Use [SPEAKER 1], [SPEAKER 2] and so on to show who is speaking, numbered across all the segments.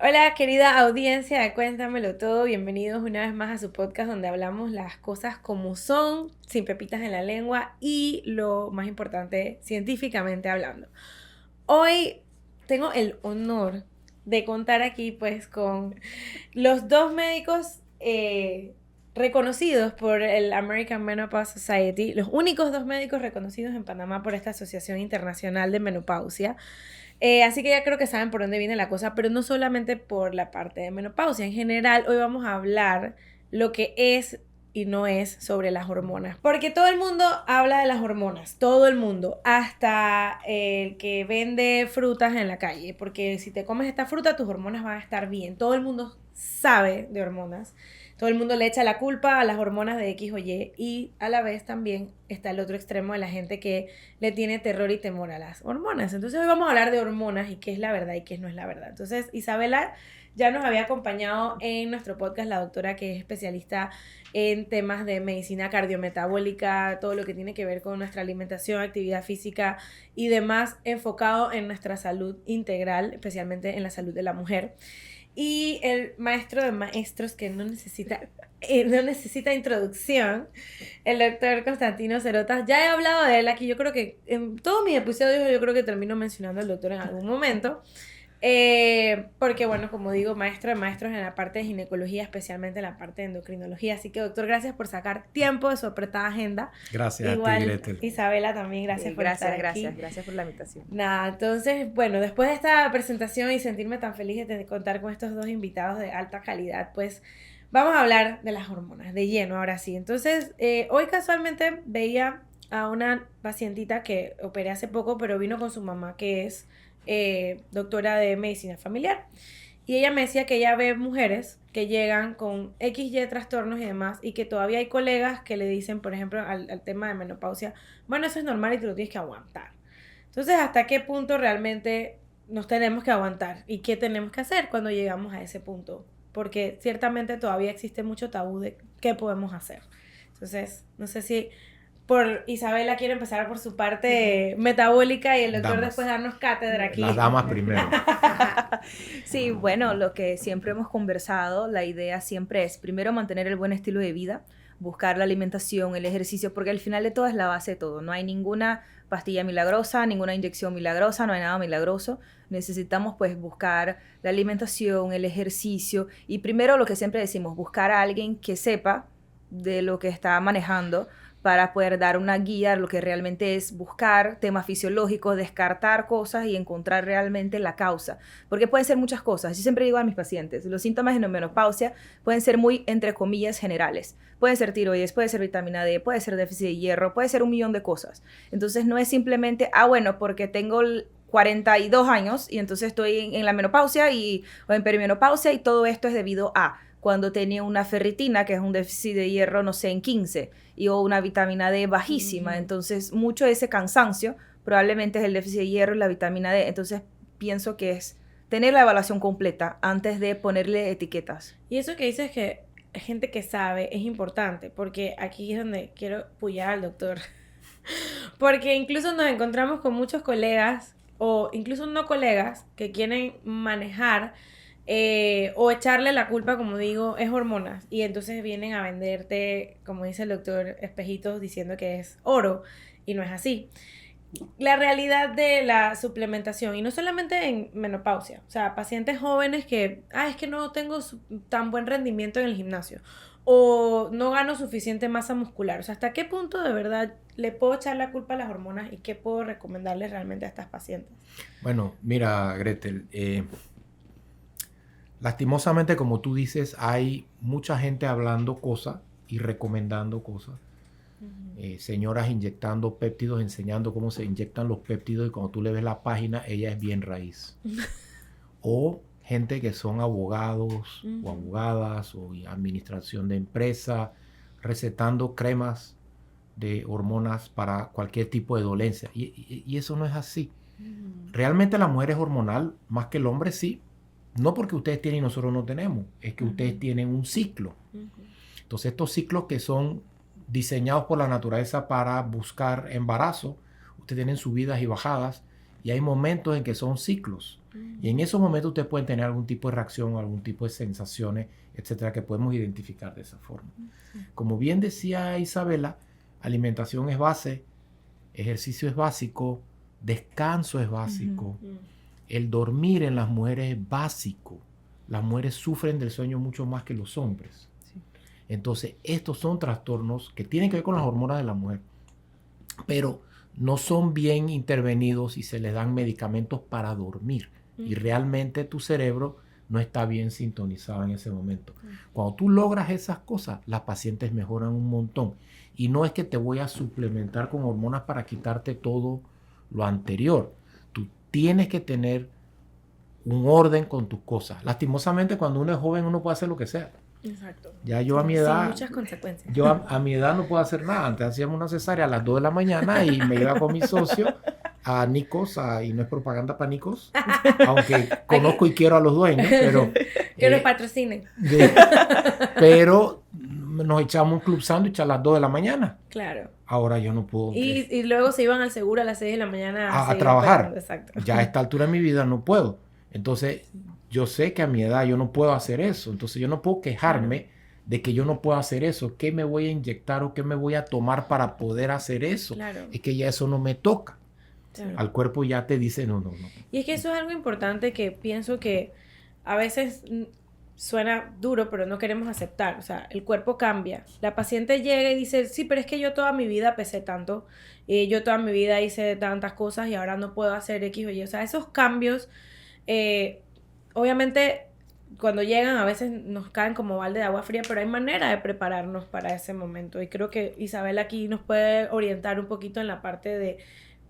[SPEAKER 1] Hola querida audiencia de Cuéntamelo Todo, bienvenidos una vez más a su podcast donde hablamos las cosas como son, sin pepitas en la lengua y lo más importante, científicamente hablando. Hoy tengo el honor de contar aquí pues con los dos médicos reconocidos por el American Menopause Society, los únicos dos médicos reconocidos en Panamá por esta Asociación Internacional de Menopausia. Así que ya creo que saben por dónde viene la cosa, pero no solamente por la parte de menopausia. En general, hoy vamos a hablar lo que es y no es sobre las hormonas. Porque todo el mundo habla de las hormonas, todo el mundo, hasta el que vende frutas en la calle. Porque si te comes esta fruta, tus hormonas van a estar bien. Todo el mundo sabe de hormonas. Todo el mundo le echa la culpa a las hormonas de X o Y y a la vez también está el otro extremo de la gente que le tiene terror y temor a las hormonas. Entonces hoy vamos a hablar de hormonas y qué es la verdad y qué no es la verdad. Entonces Isabela ya nos había acompañado en nuestro podcast la doctora que es especialista en temas de medicina cardiometabólica, todo lo que tiene que ver con nuestra alimentación, actividad física y demás enfocado en nuestra salud integral, especialmente en la salud de la mujer. Y el maestro de maestros que no necesita introducción, el doctor Constantino Cerotas. Ya he hablado de él aquí, yo creo que en todos mis episodios yo creo que termino mencionando al doctor en algún momento. Porque bueno, como digo, maestro de maestros en la parte de ginecología, especialmente en la parte de endocrinología. Así que doctor, gracias por sacar tiempo de su apretada agenda.
[SPEAKER 2] Gracias a ti,
[SPEAKER 1] Igual
[SPEAKER 2] Gretel.
[SPEAKER 1] Isabela también, gracias por estar aquí.
[SPEAKER 3] Gracias por la invitación.
[SPEAKER 1] Nada, entonces, bueno, después de esta presentación y sentirme tan feliz de contar con estos dos invitados de alta calidad, pues vamos a hablar de las hormonas, de lleno, ahora sí. Entonces, hoy casualmente veía a una pacientita que operé hace poco, pero vino con su mamá, que es doctora de medicina familiar. Y ella me decía que ella ve mujeres que llegan con XY trastornos y demás, y que todavía hay colegas que le dicen, por ejemplo, al tema de menopausia, bueno, eso es normal y te lo tienes que aguantar. Entonces, ¿hasta qué punto realmente nos tenemos que aguantar? ¿Y qué tenemos que hacer cuando llegamos a ese punto? Porque ciertamente todavía existe mucho tabú de qué podemos hacer. Entonces, no sé si por Isabela quiere empezar por su parte metabólica y el doctor
[SPEAKER 2] Damas.
[SPEAKER 1] después darnos cátedra aquí.
[SPEAKER 2] Las damas primero.
[SPEAKER 3] Sí, bueno, lo que siempre hemos conversado, la idea siempre es primero mantener el buen estilo de vida, buscar la alimentación, el ejercicio, porque al final de todo es la base de todo. No hay ninguna pastilla milagrosa, ninguna inyección milagrosa, no hay nada milagroso. Necesitamos pues buscar la alimentación, el ejercicio y primero lo que siempre decimos, buscar a alguien que sepa de lo que está manejando para poder dar una guía, lo que realmente es buscar temas fisiológicos, descartar cosas y encontrar realmente la causa. Porque pueden ser muchas cosas. Yo siempre digo a mis pacientes, los síntomas de menopausia pueden ser muy, entre comillas, generales. Pueden ser tiroides, puede ser vitamina D, puede ser déficit de hierro, puede ser un millón de cosas. Entonces no es simplemente, bueno, porque tengo 42 años y entonces estoy en la menopausia o en perimenopausia y todo esto es debido a cuando tenía una ferritina, que es un déficit de hierro, no sé, en 15, o una vitamina D bajísima. Entonces, mucho de ese cansancio probablemente es el déficit de hierro y la vitamina D. Entonces, pienso que es tener la evaluación completa antes de ponerle etiquetas.
[SPEAKER 1] Y eso que dices que gente que sabe es importante, porque aquí es donde quiero pullar al doctor. Porque incluso nos encontramos con muchos colegas, o incluso no colegas, que quieren manejar o echarle la culpa, como digo, es hormonas. Y entonces vienen a venderte, como dice el doctor, espejitos diciendo que es oro. Y no es así. La realidad de la suplementación, y no solamente en menopausia, o sea, pacientes jóvenes que, es que no tengo tan buen rendimiento en el gimnasio, o no gano suficiente masa muscular, o sea, ¿hasta qué punto de verdad le puedo echar la culpa a las hormonas y qué puedo recomendarles realmente a estas pacientes?
[SPEAKER 2] Bueno, mira, Gretel, lastimosamente, como tú dices, hay mucha gente hablando cosas y recomendando cosas. Señoras inyectando péptidos, enseñando cómo se inyectan los péptidos y cuando tú le ves la página, ella es bien raíz. O gente que son abogados o abogadas o administración de empresa, recetando cremas de hormonas para cualquier tipo de dolencia. Y eso no es así. Realmente la mujer es hormonal más que el hombre, sí. No porque ustedes tienen y nosotros no tenemos, es que ustedes tienen un ciclo. Entonces estos ciclos que son diseñados por la naturaleza para buscar embarazo, ustedes tienen subidas y bajadas y hay momentos en que son ciclos. Y en esos momentos ustedes pueden tener algún tipo de reacción o algún tipo de sensaciones, etcétera, que podemos identificar de esa forma. Como bien decía Isabela, alimentación es base, ejercicio es básico, descanso es básico, el dormir en las mujeres es básico. Las mujeres sufren del sueño mucho más que los hombres. Sí. Entonces, estos son trastornos que tienen que ver con las hormonas de la mujer, pero no son bien intervenidos y se les dan medicamentos para dormir. Y realmente tu cerebro no está bien sintonizado en ese momento. Cuando tú logras esas cosas, las pacientes mejoran un montón. Y no es que te voy a suplementar con hormonas para quitarte todo lo anterior. Tú tienes que tener un orden con tus cosas. Lastimosamente, cuando uno es joven, uno puede hacer lo que sea.
[SPEAKER 1] Exacto.
[SPEAKER 2] Ya yo a mi edad...
[SPEAKER 1] Sin muchas consecuencias.
[SPEAKER 2] Yo a mi edad no puedo hacer nada. Antes hacíamos una cesárea a las 2 de la mañana y me iba con mi socio a Nikos, y no es propaganda para Nikos, aunque conozco y quiero a los dueños, pero...
[SPEAKER 1] Que nos patrocinen.
[SPEAKER 2] Pero nos echamos un club sándwich a las 2 de la mañana.
[SPEAKER 1] Claro.
[SPEAKER 2] Ahora yo no puedo...
[SPEAKER 1] Y luego se iban al seguro a las 6 de la mañana
[SPEAKER 2] a trabajar.
[SPEAKER 1] Exacto.
[SPEAKER 2] Ya a esta altura de mi vida no puedo. Entonces, yo sé que a mi edad yo no puedo hacer eso. Entonces, yo no puedo quejarme de que yo no puedo hacer eso. ¿Qué me voy a inyectar o qué me voy a tomar para poder hacer eso?
[SPEAKER 1] Claro.
[SPEAKER 2] Es que ya eso no me toca.
[SPEAKER 1] Claro.
[SPEAKER 2] Al cuerpo ya te dice no.
[SPEAKER 1] Y es que eso es algo importante que pienso que a veces suena duro, pero no queremos aceptar. O sea, el cuerpo cambia. La paciente llega y dice, sí, pero es que yo toda mi vida pesé tanto, yo toda mi vida hice tantas cosas y ahora no puedo hacer X o Y. O sea, esos cambios, obviamente, cuando llegan a veces nos caen como balde de agua fría, pero hay manera de prepararnos para ese momento. Y creo que Isabel aquí nos puede orientar un poquito en la parte de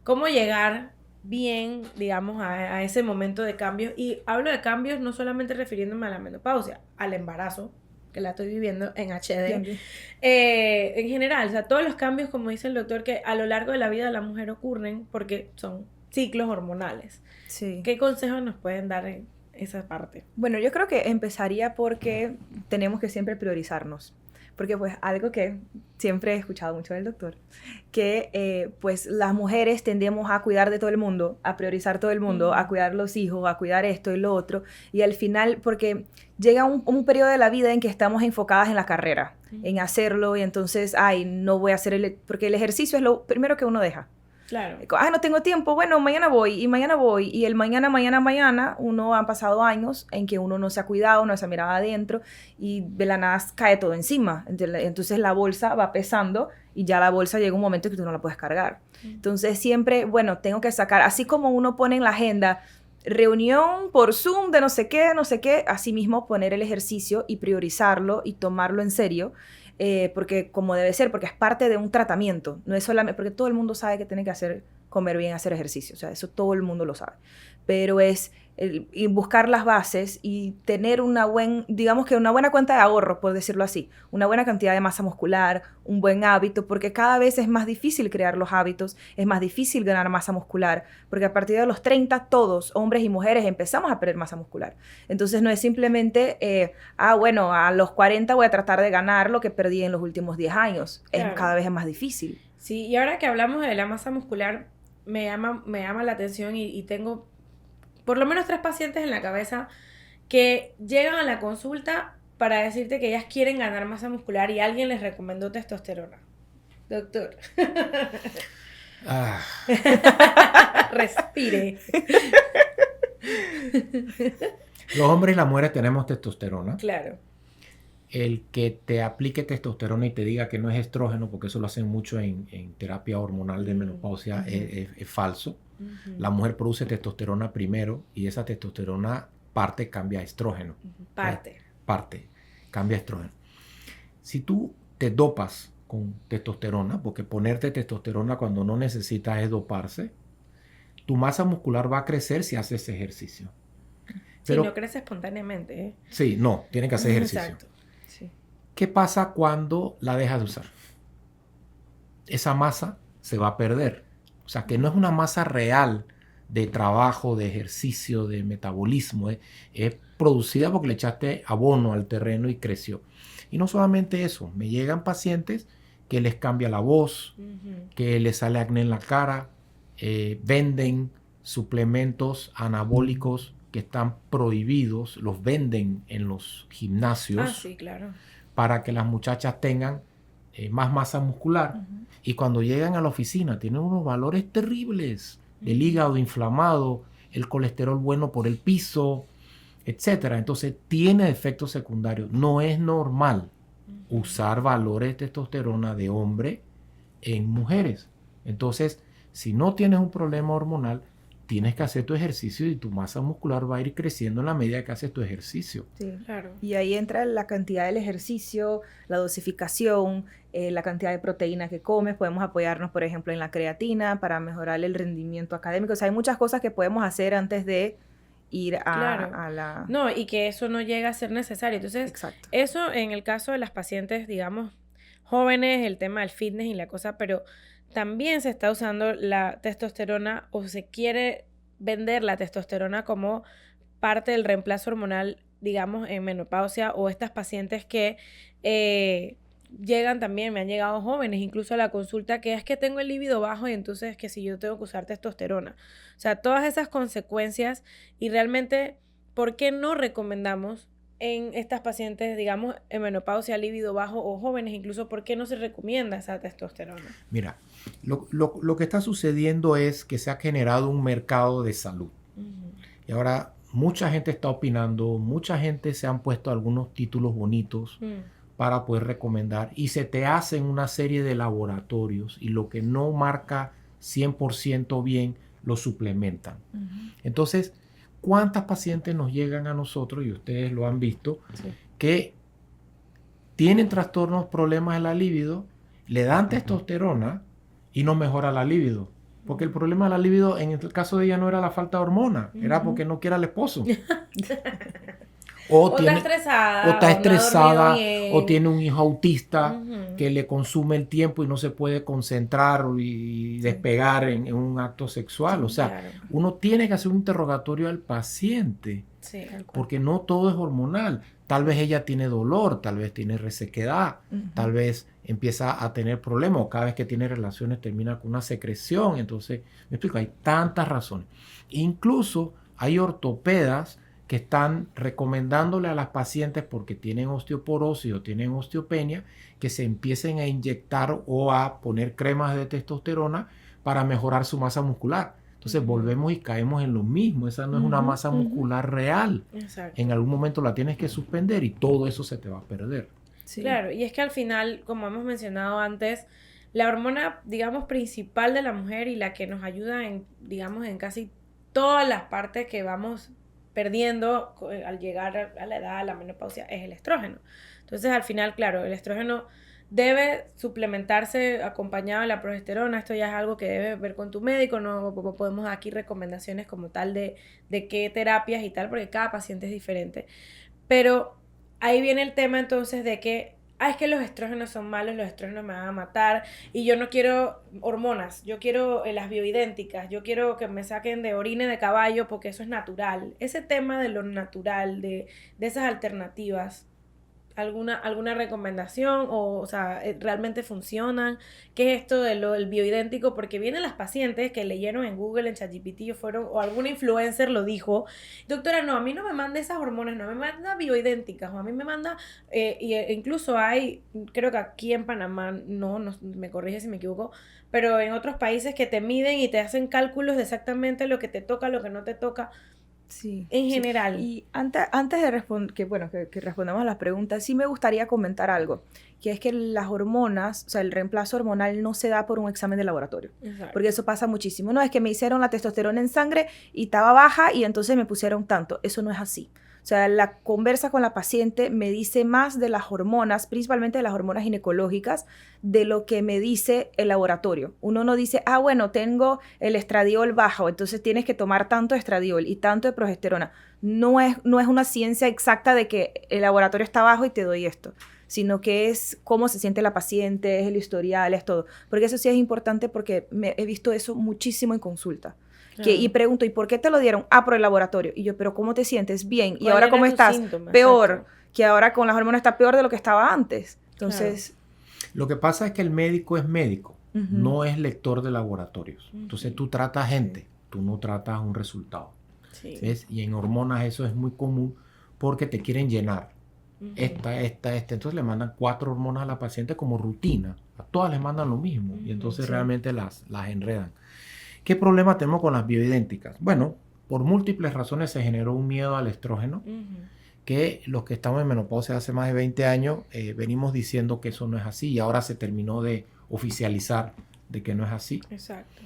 [SPEAKER 1] cómo llegar bien, digamos, a ese momento de cambio. Y hablo de cambios no solamente refiriéndome a la menopausia, al embarazo, que la estoy viviendo en HD. En general, o sea, todos los cambios, como dice el doctor, que a lo largo de la vida de la mujer ocurren porque son ciclos hormonales.
[SPEAKER 3] Sí.
[SPEAKER 1] ¿Qué consejos nos pueden dar en esa parte?
[SPEAKER 3] Bueno, yo creo que empezaría porque tenemos que siempre priorizarnos. Porque pues algo que siempre he escuchado mucho del doctor, que pues las mujeres tendemos a cuidar de todo el mundo, a priorizar todo el mundo, a cuidar los hijos, a cuidar esto y lo otro, y al final, porque llega un periodo de la vida en que estamos enfocadas en la carrera, en hacerlo, y entonces, no voy a hacer porque el ejercicio es lo primero que uno deja.
[SPEAKER 1] Claro.
[SPEAKER 3] No tengo tiempo, bueno, mañana voy, y el mañana, uno han pasado años en que uno no se ha cuidado, no se ha mirado adentro, y de la nada cae todo encima, entonces la bolsa va pesando, y ya la bolsa llega un momento que tú no la puedes cargar. Entonces siempre, bueno, tengo que sacar, así como uno pone en la agenda, reunión por Zoom de no sé qué, así mismo poner el ejercicio y priorizarlo y tomarlo en serio, porque como debe ser, porque es parte de un tratamiento, no es solamente, porque todo el mundo sabe que tiene que comer bien, hacer ejercicio, o sea, eso todo el mundo lo sabe, pero es y buscar las bases y tener digamos que una buena cuenta de ahorro, por decirlo así, una buena cantidad de masa muscular, un buen hábito, porque cada vez es más difícil crear los hábitos, es más difícil ganar masa muscular, porque a partir de los 30 todos, hombres y mujeres, empezamos a perder masa muscular. Entonces no es simplemente, bueno, a los 40 voy a tratar de ganar lo que perdí en los últimos 10 años.
[SPEAKER 1] Claro.
[SPEAKER 3] Cada vez es más difícil.
[SPEAKER 1] Sí, y ahora que hablamos de la masa muscular, me llama la atención y tengo por lo menos 3 pacientes en la cabeza que llegan a la consulta para decirte que ellas quieren ganar masa muscular y alguien les recomendó testosterona. Doctor. Respire.
[SPEAKER 2] Los hombres y las mujeres tenemos testosterona.
[SPEAKER 1] Claro.
[SPEAKER 2] El que te aplique testosterona y te diga que no es estrógeno, porque eso lo hacen mucho en terapia hormonal de menopausia, es falso. La mujer produce testosterona primero y esa testosterona cambia a estrógeno. Cambia a estrógeno. Si tú te dopas con testosterona, porque ponerte testosterona cuando no necesitas es doparse, tu masa muscular va a crecer si haces ejercicio.
[SPEAKER 1] Pero, sí, no crece espontáneamente, ¿eh?
[SPEAKER 2] Sí, no, tiene que hacer ejercicio.
[SPEAKER 1] Exacto. Sí.
[SPEAKER 2] ¿Qué pasa cuando la dejas de usar? Esa masa se va a perder. O sea, que no es una masa real de trabajo, de ejercicio, de metabolismo. Es producida porque le echaste abono al terreno y creció. Y no solamente eso, me llegan pacientes que les cambia la voz, que les sale acné en la cara, venden suplementos anabólicos que están prohibidos, los venden en los gimnasios
[SPEAKER 1] Sí, claro.
[SPEAKER 2] para que las muchachas tengan más masa muscular. Y cuando llegan a la oficina tienen unos valores terribles, el hígado inflamado, el colesterol bueno por el piso, etcétera. Entonces tiene efectos secundarios. No es normal usar valores de testosterona de hombre en mujeres. Entonces, si no tienes un problema hormonal, tienes que hacer tu ejercicio y tu masa muscular va a ir creciendo en la medida que haces tu ejercicio.
[SPEAKER 3] Sí,
[SPEAKER 1] Claro.
[SPEAKER 3] Y ahí entra la cantidad del ejercicio, la dosificación, la cantidad de proteína que comes. Podemos apoyarnos, por ejemplo, en la creatina para mejorar el rendimiento académico. O sea, hay muchas cosas que podemos hacer antes de ir
[SPEAKER 1] Claro.
[SPEAKER 3] a la...
[SPEAKER 1] No, y que eso no llega a ser necesario. Entonces,
[SPEAKER 3] Exacto.
[SPEAKER 1] eso en el caso de las pacientes, digamos, jóvenes, el tema del fitness y la cosa, pero también se está usando la testosterona o se quiere vender la testosterona como parte del reemplazo hormonal, digamos, en menopausia o estas pacientes que llegan también, me han llegado jóvenes, incluso a la consulta, que es que tengo el líbido bajo y entonces que si yo tengo que usar testosterona. O sea, todas esas consecuencias y realmente, ¿por qué no recomendamos en estas pacientes, digamos, en menopausia, líbido bajo o jóvenes, incluso, por qué no se recomienda esa testosterona?
[SPEAKER 2] Mira, lo que está sucediendo es que se ha generado un mercado de salud. Y ahora mucha gente está opinando, mucha gente se han puesto algunos títulos bonitos para poder recomendar y se te hacen una serie de laboratorios y lo que no marca 100% bien lo suplementan. Entonces, ¿cuántas pacientes nos llegan a nosotros, y ustedes lo han visto, que tienen trastornos, problemas de la libido, le dan testosterona y no mejora la libido? Porque el problema de la libido, en el caso de ella, no era la falta de hormona, era porque no quiere al esposo. O
[SPEAKER 1] está estresada.
[SPEAKER 2] O está estresada,
[SPEAKER 1] no ha dormido bien.
[SPEAKER 2] o tiene un hijo autista que le consume el tiempo y no se puede concentrar y despegar en un acto sexual. O sea,
[SPEAKER 1] Claro.
[SPEAKER 2] uno tiene que hacer un interrogatorio al paciente,
[SPEAKER 1] Sí,
[SPEAKER 2] porque no todo es hormonal. Tal vez ella tiene dolor, tal vez tiene resequedad, tal vez empieza a tener problemas, o cada vez que tiene relaciones termina con una secreción. Entonces, me explico, hay tantas razones. Incluso hay ortopedas que están recomendándole a las pacientes, porque tienen osteoporosis o tienen osteopenia, que se empiecen a inyectar o a poner cremas de testosterona para mejorar su masa muscular. Entonces volvemos y caemos en lo mismo. Esa no es una masa muscular real.
[SPEAKER 1] Exacto.
[SPEAKER 2] En algún momento la tienes que suspender y todo eso se te va a perder.
[SPEAKER 3] Sí.
[SPEAKER 1] Claro, y es que al final, como hemos mencionado antes, la hormona, digamos, principal de la mujer y la que nos ayuda en, digamos, en casi todas las partes que vamos perdiendo al llegar a la edad, a la menopausia, es el estrógeno. Entonces, al final, claro, el estrógeno debe suplementarse acompañado de la progesterona. Esto ya es algo que debes ver con tu médico. No podemos aquí recomendaciones como tal de qué terapias y tal, porque cada paciente es diferente. Pero ahí viene el tema entonces de que es que los estrógenos son malos, los estrógenos me van a matar y yo no quiero hormonas, yo quiero las bioidénticas, yo quiero que me saquen de orina de caballo porque eso es natural. Ese tema de lo natural, de esas alternativas, ¿alguna recomendación? O sea, ¿realmente funcionan? ¿Qué es esto del bioidéntico? Porque vienen las pacientes que leyeron en Google, en ChatGPT, o alguna influencer lo dijo: doctora, no, a mí no me manda esas hormonas, no me manda bioidénticas, o a mí me manda, incluso hay, creo que aquí en Panamá, no me corrige si me equivoco, pero en otros países que te miden y te hacen cálculos de exactamente lo que te toca, lo que no te toca.
[SPEAKER 3] Sí,
[SPEAKER 1] en
[SPEAKER 3] sí.
[SPEAKER 1] general.
[SPEAKER 3] Y antes de que respondamos a las preguntas, sí me gustaría comentar algo, que es que las hormonas, o sea, el reemplazo hormonal no se da por un examen de laboratorio.
[SPEAKER 1] Exacto.
[SPEAKER 3] Porque eso pasa muchísimo. No, es que me hicieron la testosterona en sangre y estaba baja y entonces me pusieron tanto. Eso no es así. O sea, la conversa con la paciente me dice más de las hormonas, principalmente de las hormonas ginecológicas, de lo que me dice el laboratorio. Uno no dice, bueno, tengo el estradiol bajo, entonces tienes que tomar tanto estradiol y tanto de progesterona. No es una ciencia exacta de que el laboratorio está bajo y te doy esto, sino que es cómo se siente la paciente, es el historial, es todo. Porque eso sí es importante, porque he visto eso muchísimo en consulta. Y pregunto, ¿y por qué te lo dieron? Por el laboratorio. Y yo, ¿pero cómo te sientes? Bien. ¿Y ahora cómo estás?
[SPEAKER 1] Síntoma?
[SPEAKER 3] Peor.
[SPEAKER 1] Exacto.
[SPEAKER 3] Que ahora con las hormonas está peor de lo que estaba antes. Entonces...
[SPEAKER 2] Lo que pasa es que el médico es médico, no es lector de laboratorios. Entonces tú tratas gente. tú no tratas un resultado.
[SPEAKER 1] Sí.
[SPEAKER 2] ¿Ves? Y en hormonas eso es muy común porque te quieren llenar. Esta. Entonces le mandan 4 hormonas a la paciente como rutina. A todas les mandan lo mismo. Y entonces realmente las enredan. ¿Qué problema tenemos con las bioidénticas? Bueno, por múltiples razones se generó un miedo al estrógeno. Que los que estamos en menopausia hace más de 20 años venimos diciendo que eso no es así. Y ahora se terminó de oficializar de que no es así.
[SPEAKER 1] Exacto.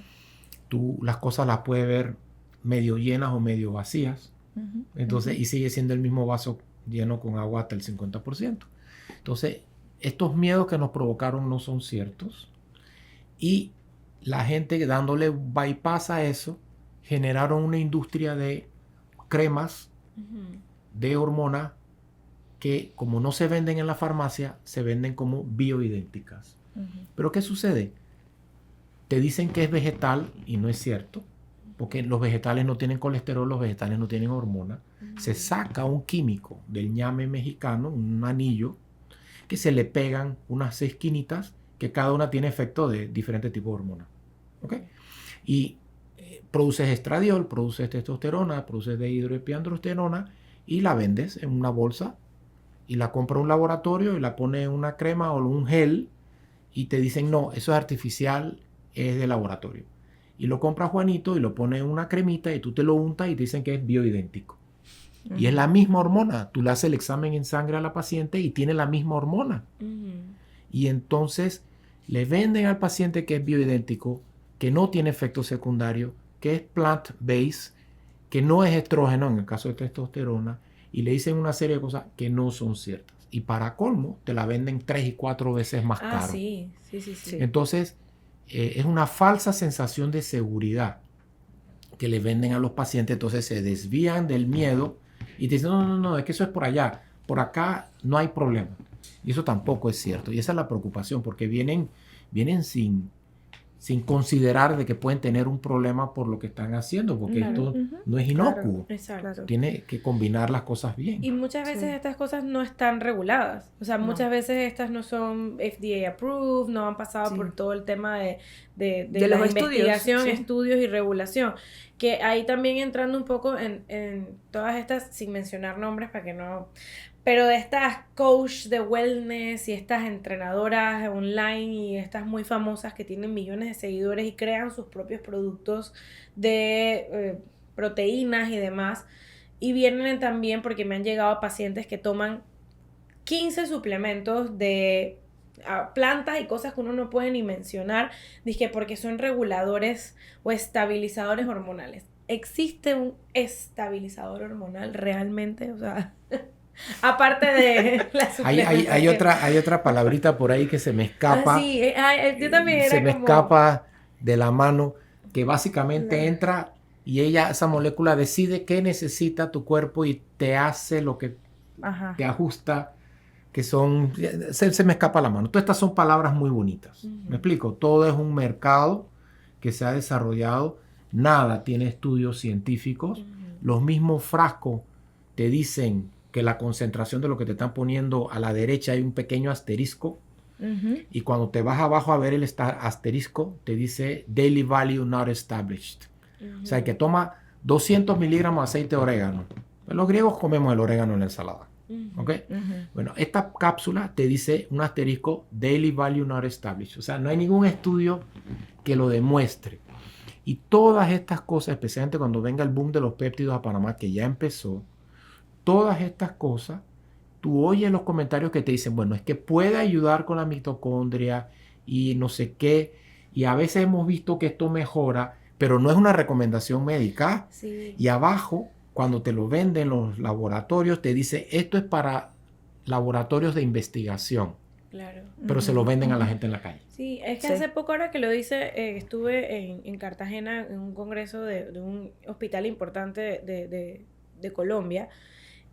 [SPEAKER 2] Tú las cosas las puedes ver medio llenas o medio vacías. Entonces, y sigue siendo el mismo vaso lleno con agua hasta el 50%. Entonces, estos miedos que nos provocaron no son ciertos. Y la gente dándole bypass a eso, generaron una industria de cremas de hormonas que, como no se venden en la farmacia, se venden como bioidénticas. Pero ¿qué sucede? Te dicen que es vegetal y no es cierto, porque los vegetales no tienen colesterol, los vegetales no tienen hormona. Se saca un químico del ñame mexicano, un anillo, que se le pegan unas esquinitas que cada una tiene efecto de diferente tipo de hormona. ¿Okay? Y produces estradiol, produces testosterona, produces dihidroepiandrosterona y la vendes en una bolsa y la compra un laboratorio y la pone en una crema o un gel y te dicen no, eso es artificial, es de laboratorio. Y lo compra Juanito y lo pone en una cremita y tú te lo untas y te dicen que es bioidéntico. Y es la misma hormona. Tú le haces el examen en sangre a la paciente y tiene la misma hormona. Y entonces le venden al paciente que es bioidéntico, que no tiene efecto secundario, que es plant-based, que no es estrógeno en el caso de testosterona, y le dicen una serie de cosas que no son ciertas. Y para colmo, te la venden 3 y 4 veces más caro.
[SPEAKER 1] Sí.
[SPEAKER 2] Entonces, es una falsa sensación de seguridad que le venden a los pacientes. Entonces se desvían del miedo y te dicen, no, es que eso es por allá. Por acá no hay problema. Y eso tampoco es cierto. Y esa es la preocupación, porque vienen sin considerar de que pueden tener un problema por lo que están haciendo, porque esto no es inocuo.
[SPEAKER 1] Exacto.
[SPEAKER 2] Tiene que combinar las cosas bien.
[SPEAKER 1] Y muchas veces estas cosas no están reguladas. O sea, muchas veces estas no son FDA approved, no han pasado por todo el tema de la
[SPEAKER 3] los
[SPEAKER 1] investigación,
[SPEAKER 3] estudios,
[SPEAKER 1] estudios y regulación. Que ahí también entrando un poco en todas estas, sin mencionar nombres para que no... Pero de estas coach de wellness y estas entrenadoras online y estas muy famosas que tienen millones de seguidores y crean sus propios productos de proteínas y demás. Y vienen también porque me han llegado pacientes que toman 15 suplementos de plantas y cosas que uno no puede ni mencionar, dizque porque son reguladores o estabilizadores hormonales. ¿Existe un estabilizador hormonal realmente? O sea... Aparte de la suplementación.
[SPEAKER 2] hay otra palabrita por ahí que se me escapa.
[SPEAKER 1] Yo también era
[SPEAKER 2] se me
[SPEAKER 1] como...
[SPEAKER 2] escapa de la mano, que básicamente entra y esa molécula decide qué necesita tu cuerpo y te hace lo que te ajusta, que son... Se me escapa la mano. Todas estas son palabras muy bonitas. ¿Me explico? Todo es un mercado que se ha desarrollado. Nada tiene estudios científicos. Los mismos frascos te dicen que la concentración de lo que te están poniendo a la derecha hay un pequeño asterisco y cuando te vas abajo a ver el asterisco te dice daily value not established. O sea, que toma 200 miligramos de aceite de orégano. Los griegos comemos el orégano en la ensalada. ¿Okay? Bueno, esta cápsula te dice un asterisco daily value not established. O sea, no hay ningún estudio que lo demuestre. Y todas estas cosas, especialmente cuando venga el boom de los péptidos a Panamá, que ya empezó, todas estas cosas, tú oyes los comentarios que te dicen, bueno, es que puede ayudar con la mitocondria y no sé qué, y a veces hemos visto que esto mejora, pero no es una recomendación médica. Y abajo, cuando te lo venden los laboratorios, te dice, esto es para laboratorios de investigación.
[SPEAKER 1] Claro.
[SPEAKER 2] Pero se lo venden a la gente en la calle.
[SPEAKER 1] Sí, es que hace poco, ahora que lo dice, estuve en Cartagena en un congreso de un hospital importante de Colombia.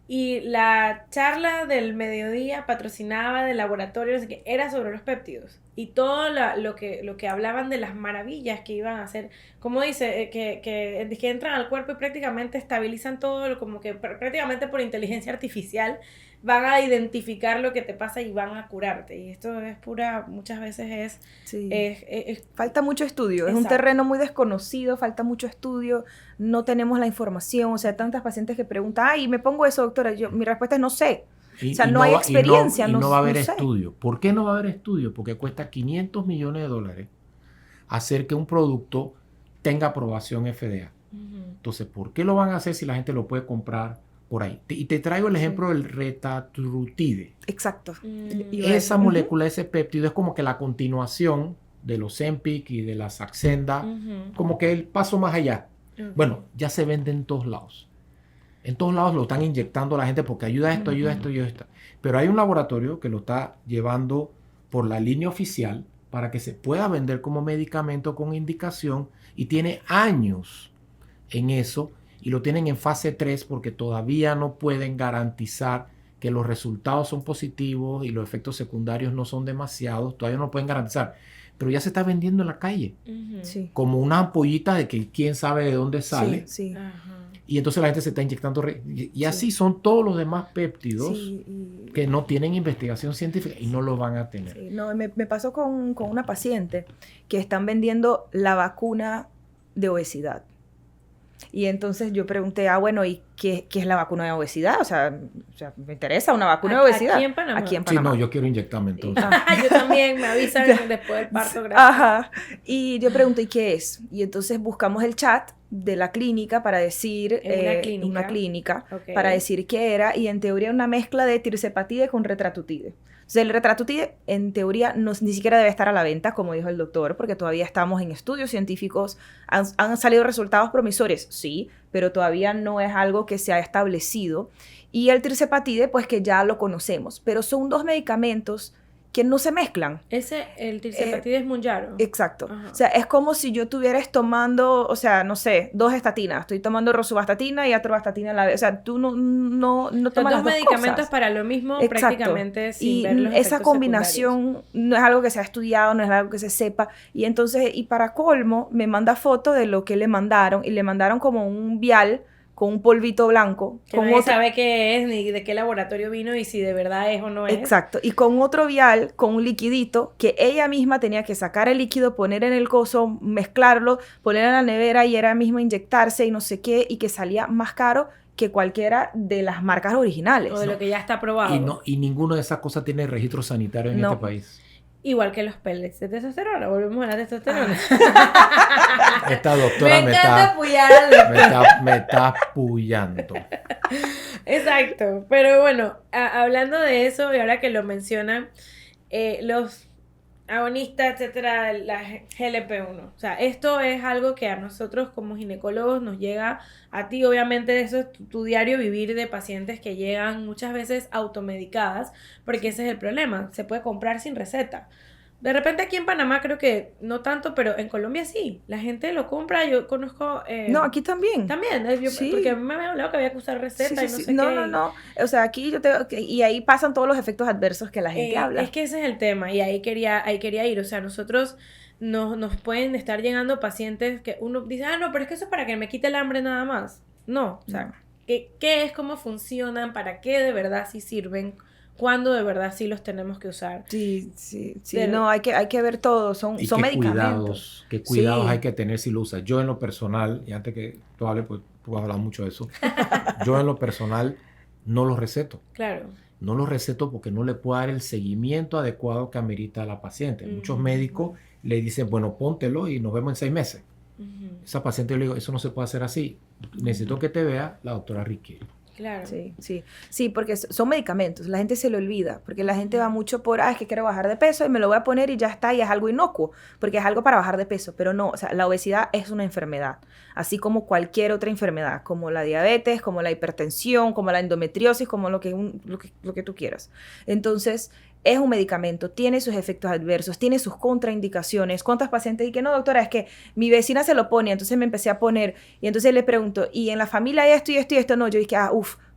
[SPEAKER 1] Y la charla del mediodía patrocinaba del laboratorio, no sé qué, era sobre los péptidos. y todo lo que hablaban de las maravillas que iban a hacer, como dice, que entran al cuerpo y prácticamente estabilizan todo, como que prácticamente por inteligencia artificial van a identificar lo que te pasa y van a curarte. Y esto es pura, muchas veces
[SPEAKER 3] Sí.
[SPEAKER 1] es
[SPEAKER 3] Falta mucho estudio, es un
[SPEAKER 1] Exacto.
[SPEAKER 3] terreno muy desconocido, falta mucho estudio, no tenemos la información, o sea, tantas pacientes que preguntan, ay, me pongo eso, doctora, mi respuesta es no sé. O sea, no hay experiencia,
[SPEAKER 2] y no va a haber
[SPEAKER 3] no sé.
[SPEAKER 2] estudio. ¿Por qué no va a haber estudio? Porque cuesta $500 millones hacer que un producto tenga aprobación FDA. Entonces, ¿por qué lo van a hacer si la gente lo puede comprar por ahí? Y te traigo el ejemplo del retatrutide.
[SPEAKER 3] Exacto.
[SPEAKER 2] Esa molécula, ese péptido, es como que la continuación de los Ozempic y de la Saxenda, como que el paso más allá. Bueno, ya se vende en todos lados. En todos lados lo están inyectando a la gente porque ayuda a esto, ayuda a esto, ayuda a esto. Pero hay un laboratorio que lo está llevando por la línea oficial para que se pueda vender como medicamento con indicación y tiene años en eso y lo tienen en fase 3 porque todavía no pueden garantizar que los resultados son positivos y los efectos secundarios no son demasiados, todavía no pueden garantizar. Pero ya se está vendiendo en la calle,
[SPEAKER 3] Sí.
[SPEAKER 2] como una ampollita de que quién sabe de dónde sale.
[SPEAKER 3] Sí, sí.
[SPEAKER 2] Y entonces la gente se está inyectando. Y así son todos los demás péptidos que no tienen investigación científica y no lo van a tener.
[SPEAKER 3] Sí, no, me pasó con una paciente que están vendiendo la vacuna de obesidad. Y entonces yo pregunté, bueno, ¿y qué es la vacuna de obesidad? O sea, me interesa una vacuna de obesidad.
[SPEAKER 1] Aquí en Panamá.
[SPEAKER 3] Aquí en
[SPEAKER 2] Sí,
[SPEAKER 3] Panamá.
[SPEAKER 2] no, yo quiero inyectarme entonces.
[SPEAKER 1] Yo también, me avisan después del parto. Gracias.
[SPEAKER 3] Ajá. Y yo pregunté, ¿y qué es? Y entonces buscamos el chat de la clínica para decir... una clínica
[SPEAKER 1] Okay.
[SPEAKER 3] para decir qué era. Y en teoría una mezcla de tirzepatide con retratutide. O sea, el retratutide en teoría ni siquiera debe estar a la venta, como dijo el doctor, porque todavía estamos en estudios científicos. Han salido resultados promisorios, sí, pero todavía no es algo que se ha establecido. Y el tirzepatide, pues que ya lo conocemos, pero son dos medicamentos que no se mezclan.
[SPEAKER 1] El tirzepatide es Mounjaro.
[SPEAKER 3] Exacto.
[SPEAKER 1] Ajá.
[SPEAKER 3] O sea, es como si yo estuvieras tomando, o sea, no sé, 2 estatinas. Estoy tomando rosuvastatina y atorvastatina a la vez. O sea, tú no tomas las dos
[SPEAKER 1] medicamentos
[SPEAKER 3] cosas.
[SPEAKER 1] para lo mismo.
[SPEAKER 3] Exacto.
[SPEAKER 1] Prácticamente sin
[SPEAKER 3] y
[SPEAKER 1] ver los
[SPEAKER 3] esa
[SPEAKER 1] efectos
[SPEAKER 3] combinación no es algo que se ha estudiado, no es algo que se sepa. Y entonces, y para colmo, me manda foto de lo que le mandaron. Y le mandaron como un vial con un polvito blanco.
[SPEAKER 1] Que nadie sabe qué es, ni de qué laboratorio vino, y si de verdad es o no es.
[SPEAKER 3] Exacto. Y con otro vial, con un liquidito, que ella misma tenía que sacar el líquido, poner en el coso, mezclarlo, poner en la nevera y ella misma inyectarse y no sé qué, y que salía más caro que cualquiera de las marcas originales.
[SPEAKER 1] O de lo que ya está aprobado.
[SPEAKER 2] Y ninguna de esas cosas tiene registro sanitario en este país.
[SPEAKER 1] Igual que los pellets de testosterona. Volvemos a la testosterona.
[SPEAKER 2] Esta doctora me está apoyando.
[SPEAKER 1] Exacto. Pero bueno, hablando de eso, y ahora que lo mencionan, los agonistas, etcétera, la GLP-1. O sea, esto es algo que a nosotros como ginecólogos nos llega a ti. Obviamente eso es tu diario vivir de pacientes que llegan muchas veces automedicadas, porque ese es el problema. Se puede comprar sin receta. De repente aquí en Panamá creo que no tanto, pero en Colombia sí. La gente lo compra. Yo conozco...
[SPEAKER 3] no, aquí también.
[SPEAKER 1] También.
[SPEAKER 3] Sí.
[SPEAKER 1] Porque a mí me habían hablado que había que usar receta y no sé qué.
[SPEAKER 3] No. O sea, aquí y ahí pasan todos los efectos adversos que la gente habla.
[SPEAKER 1] Es que ese es el tema y ahí quería ir. O sea, nosotros nos pueden estar llegando pacientes que uno dice, no, pero es que eso es para que me quite el hambre nada más. No, o sea, ¿qué es? ¿Cómo funcionan? ¿Para qué de verdad sí sirven? ¿Cuándo de verdad sí los tenemos que usar?
[SPEAKER 3] Sí. No, hay que ver todo. Son medicamentos.
[SPEAKER 2] ¿Qué cuidados hay que tener si lo usas? Yo en lo personal, y antes que tú hables, pues tú vas a hablar mucho de eso. Yo en lo personal no los receto.
[SPEAKER 1] Claro.
[SPEAKER 2] No los receto porque no le puedo dar el seguimiento adecuado que amerita a la paciente. Muchos médicos le dicen, bueno, póntelo y nos vemos en 6 meses. Esa paciente yo le digo, eso no se puede hacer así. Necesito que te vea la doctora Riquelme.
[SPEAKER 1] Claro.
[SPEAKER 3] Sí, porque son medicamentos, la gente se lo olvida, porque la gente va mucho por, es que quiero bajar de peso y me lo voy a poner y ya está, y es algo inocuo, porque es algo para bajar de peso, pero no, o sea, la obesidad es una enfermedad, así como cualquier otra enfermedad, como la diabetes, como la hipertensión, como la endometriosis, como lo que tú quieras. Entonces, es un medicamento, tiene sus efectos adversos, tiene sus contraindicaciones. ¿Cuántas pacientes dicen, no, doctora, es que mi vecina se lo pone, entonces me empecé a poner, y entonces le pregunto, ¿y en la familia hay esto y esto y esto? No, yo dije,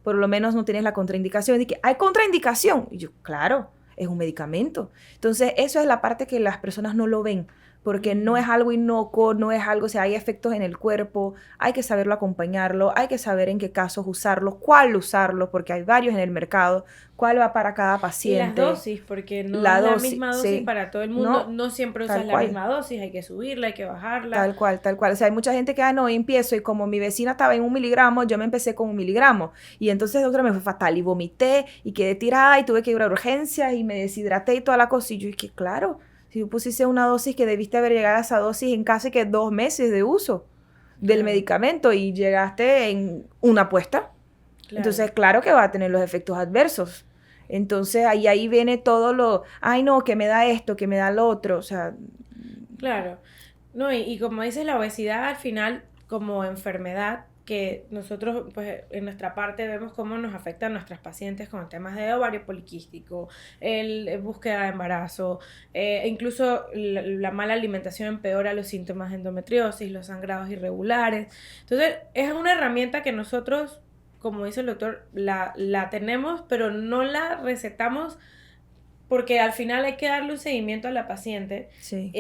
[SPEAKER 3] por lo menos no tienes la contraindicación. Y dije, ¿hay contraindicación? Y yo, claro, es un medicamento. Entonces, eso es la parte que las personas no lo ven, porque no es algo inocuo, no es algo, o sea, hay efectos en el cuerpo, hay que saberlo acompañarlo, hay que saber en qué casos usarlo, cuál usarlo, porque hay varios en el mercado, cuál va para cada paciente.
[SPEAKER 1] Y las dosis, porque no es la misma dosis
[SPEAKER 3] sí.
[SPEAKER 1] para todo el mundo, no siempre usas la misma dosis, hay que subirla, hay que bajarla.
[SPEAKER 3] Tal cual. O sea, hay mucha gente que, no, empiezo y como mi vecina estaba en 1 miligramo, yo me empecé con 1 miligramo. Y entonces, doctora, me fue fatal y vomité y quedé tirada y tuve que ir a urgencias y me deshidraté y toda la cosa. Y yo dije, claro, si tú pusiste una dosis que debiste haber llegado a esa dosis en casi que 2 meses de uso del medicamento y llegaste en una apuesta. Claro. Entonces, claro que va a tener los efectos adversos. Entonces, ahí viene todo lo, ay, no, que me da esto, que me da lo otro, o sea...
[SPEAKER 1] Claro. No, y como dices, la obesidad al final, como enfermedad, que nosotros, pues, en nuestra parte vemos cómo nos afectan nuestras pacientes con temas de ovario poliquístico, búsqueda de embarazo, incluso la mala alimentación empeora los síntomas de endometriosis, los sangrados irregulares. Entonces, es una herramienta que nosotros, como dice el doctor, la tenemos, pero no la recetamos porque al final hay que darle un seguimiento a la paciente.
[SPEAKER 3] Sí.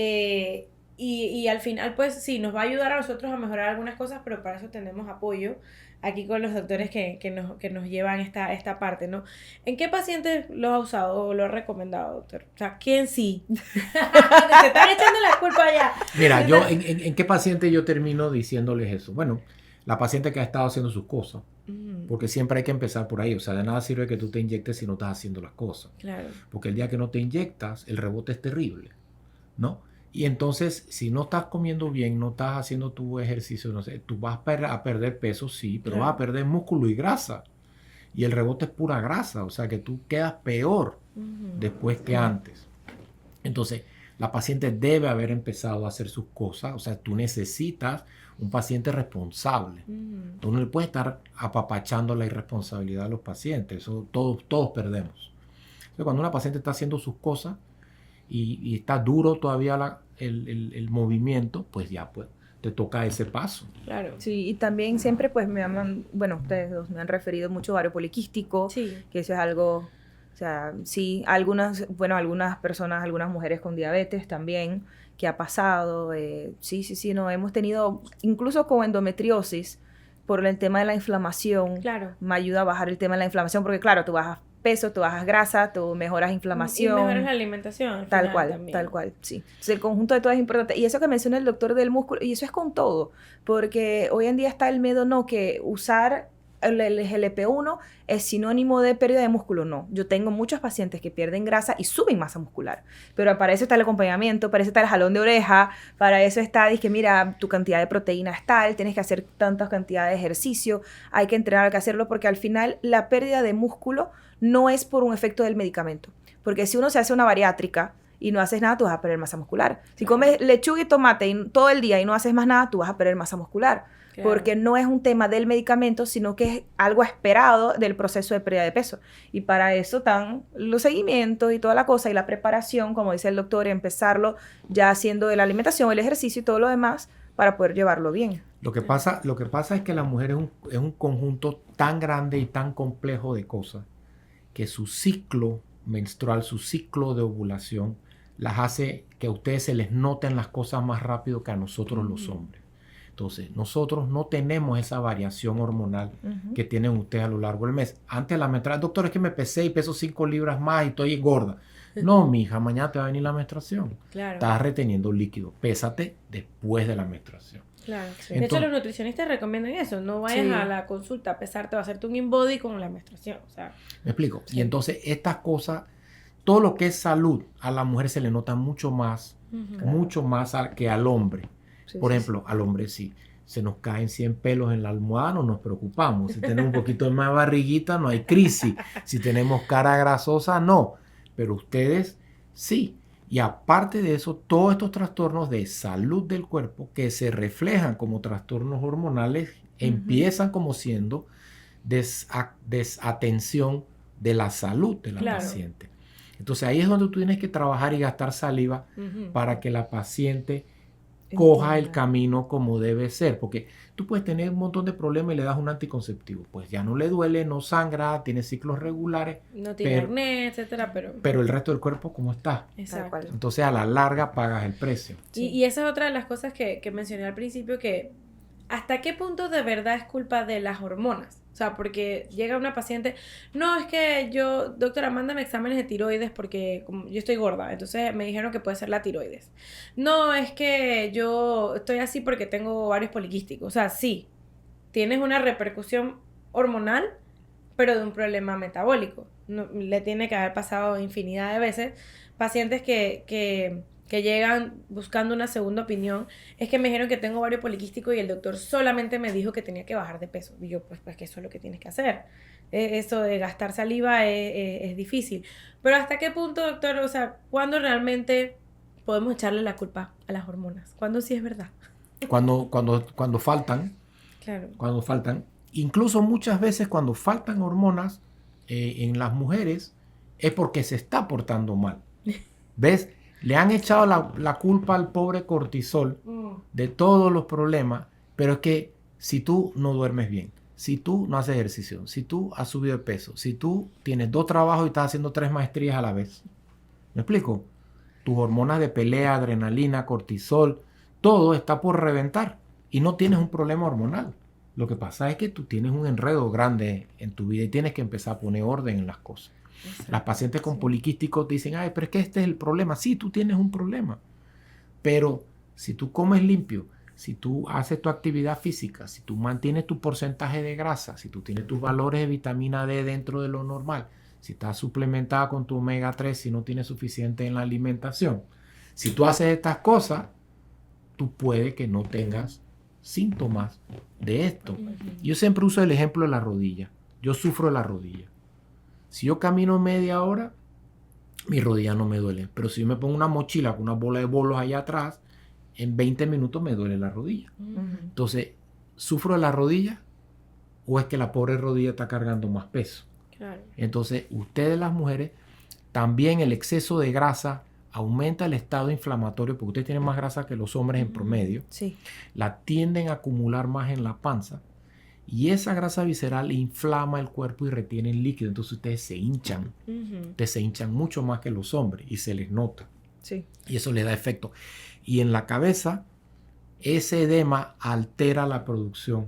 [SPEAKER 1] Y al final, pues sí, nos va a ayudar a nosotros a mejorar algunas cosas, pero para eso tenemos apoyo aquí con los doctores que nos llevan esta parte, ¿no? ¿En qué pacientes lo ha usado o lo ha recomendado, doctor? O sea, ¿quién sí? Te están echando la culpa allá.
[SPEAKER 2] Mira, yo ¿en qué paciente yo termino diciéndoles eso? Bueno, la paciente que ha estado haciendo sus cosas. Porque siempre hay que empezar por ahí. O sea, de nada sirve que tú te inyectes si no estás haciendo las cosas.
[SPEAKER 1] Claro.
[SPEAKER 2] Porque el día que no te inyectas, el rebote es terrible, ¿no? Y entonces, si no estás comiendo bien, no estás haciendo tu ejercicio, no sé, tú vas a perder peso, sí, pero vas a perder músculo y grasa. Y el rebote es pura grasa, o sea que tú quedas peor después que antes. Entonces, la paciente debe haber empezado a hacer sus cosas, o sea, tú necesitas un paciente responsable. Tú no le puedes estar apapachando la irresponsabilidad de los pacientes, eso todos perdemos. Entonces, cuando una paciente está haciendo sus cosas y está duro todavía el movimiento, pues ya pues te toca ese paso.
[SPEAKER 3] Claro. Sí, y también siempre pues ustedes dos me han referido mucho a ovario poliquístico,
[SPEAKER 1] sí,
[SPEAKER 3] que eso es algo, o sea, sí, algunas personas, algunas mujeres con diabetes también, que ha pasado, no, hemos tenido, incluso con endometriosis, por el tema de la inflamación,
[SPEAKER 1] claro,
[SPEAKER 3] me ayuda a bajar el tema de la inflamación, porque claro, tú bajas peso, tú bajas grasa, tú mejoras inflamación.
[SPEAKER 1] Y mejoras la alimentación.
[SPEAKER 3] Tal cual, sí. Entonces, el conjunto de todo es importante. Y eso que menciona el doctor del músculo, y eso es con todo, porque hoy en día está el miedo, no, que usar el GLP-1 es sinónimo de pérdida de músculo. No, yo tengo muchos pacientes que pierden grasa y suben masa muscular, pero para eso está el acompañamiento, para eso está el jalón de oreja, para eso está, dice, mira, tu cantidad de proteína es tal, tienes que hacer tantas cantidades de ejercicio, hay que entrenar, hay que hacerlo, porque al final la pérdida de músculo no es por un efecto del medicamento, porque si uno se hace una bariátrica y no haces nada, tú vas a perder masa muscular. Si comes lechuga y tomate todo el día y no haces más nada, tú vas a perder masa muscular. Claro. Porque no es un tema del medicamento, sino que es algo esperado del proceso de pérdida de peso. Y para eso están los seguimientos y toda la cosa, y la preparación, como dice el doctor, y empezarlo ya haciendo de la alimentación, el ejercicio y todo lo demás, para poder llevarlo bien.
[SPEAKER 2] Lo que pasa es que la mujer es un conjunto tan grande y tan complejo de cosas, que su ciclo menstrual, su ciclo de ovulación, las hace que a ustedes se les noten las cosas más rápido que a nosotros los hombres. Entonces, nosotros no tenemos esa variación hormonal que tienen ustedes a lo largo del mes. Antes de la menstruación, doctor, es que me pesé y peso 5 libras más y estoy gorda. No, mija, mañana te va a venir la menstruación.
[SPEAKER 1] Claro.
[SPEAKER 2] Estás reteniendo líquido. Pésate después de la menstruación.
[SPEAKER 1] Claro. De hecho, los nutricionistas recomiendan eso. No vayas a la consulta a pesarte o a hacerte un InBody con la menstruación. O sea,
[SPEAKER 2] ¿me explico? Sí. Y entonces, estas cosas, todo lo que es salud, a la mujer se le nota mucho más que al hombre. Por ejemplo, al hombre sí, se nos caen 100 pelos en la almohada, no nos preocupamos. Si tenemos un poquito de más barriguita, no hay crisis. Si tenemos cara grasosa, no. Pero ustedes sí. Y aparte de eso, todos estos trastornos de salud del cuerpo que se reflejan como trastornos hormonales empiezan como siendo desatención de la salud de la paciente. Entonces ahí es donde tú tienes que trabajar y gastar saliva para que la paciente coja el camino como debe ser, porque tú puedes tener un montón de problemas y le das un anticonceptivo, pues ya no le duele, no sangra, tiene ciclos regulares,
[SPEAKER 1] No tiene acné, etcétera,
[SPEAKER 2] pero el resto del cuerpo, ¿cómo está?
[SPEAKER 1] Exacto.
[SPEAKER 2] Entonces a la larga pagas el precio.
[SPEAKER 1] Y esa es otra de las cosas que mencioné al principio, que ¿hasta qué punto de verdad es culpa de las hormonas? O sea, porque llega una paciente, no, es que yo, doctora, mándame exámenes de tiroides porque como yo estoy gorda, entonces me dijeron que puede ser la tiroides. No, es que yo estoy así porque tengo ovarios poliquísticos. O sea, sí, tienes una repercusión hormonal, pero de un problema metabólico. No, le tiene que haber pasado infinidad de veces pacientes que llegan buscando una segunda opinión. Es que me dijeron que tengo ovario poliquístico y el doctor solamente me dijo que tenía que bajar de peso. Y yo, pues que eso es lo que tienes que hacer. Eso de gastar saliva es difícil. Pero ¿hasta qué punto, doctor? O sea, ¿cuándo realmente podemos echarle la culpa a las hormonas? ¿Cuándo sí es verdad?
[SPEAKER 2] Cuando faltan,
[SPEAKER 1] Claro.
[SPEAKER 2] cuando faltan, incluso muchas veces cuando faltan hormonas en las mujeres es porque se está portando mal. ¿Ves? Le han echado la culpa al pobre cortisol de todos los problemas, pero es que si tú no duermes bien, si tú no haces ejercicio, si tú has subido de peso, si tú tienes 2 trabajos y estás haciendo 3 maestrías a la vez, ¿me explico? Tus hormonas de pelea, adrenalina, cortisol, todo está por reventar y no tienes un problema hormonal. Lo que pasa es que tú tienes un enredo grande en tu vida y tienes que empezar a poner orden en las cosas. Exacto. Las pacientes con poliquísticos dicen, ay, pero es que este es el problema. Sí, tú tienes un problema. Pero si tú comes limpio, si tú haces tu actividad física, si tú mantienes tu porcentaje de grasa, si tú tienes tus valores de vitamina D dentro de lo normal, si estás suplementada con tu omega 3, si no tienes suficiente en la alimentación, si tú haces estas cosas, tú puede que no tengas síntomas de esto. Yo siempre uso el ejemplo de la rodilla. Yo sufro de la rodilla. Si yo camino media hora, mi rodilla no me duele. Pero si yo me pongo una mochila con una bola de bolos allá atrás, en 20 minutos me duele la rodilla. Entonces, ¿sufro de la rodilla o es que la pobre rodilla está cargando más peso?
[SPEAKER 1] Claro.
[SPEAKER 2] Entonces, ustedes las mujeres, también el exceso de grasa aumenta el estado inflamatorio, porque ustedes tienen más grasa que los hombres en promedio.
[SPEAKER 3] Sí.
[SPEAKER 2] La tienden a acumular más en la panza. Y esa grasa visceral inflama el cuerpo y retiene el líquido. Entonces ustedes se hinchan. Ustedes se hinchan mucho más que los hombres y se les nota.
[SPEAKER 3] Sí.
[SPEAKER 2] Y eso les da efecto. Y en la cabeza, ese edema altera la producción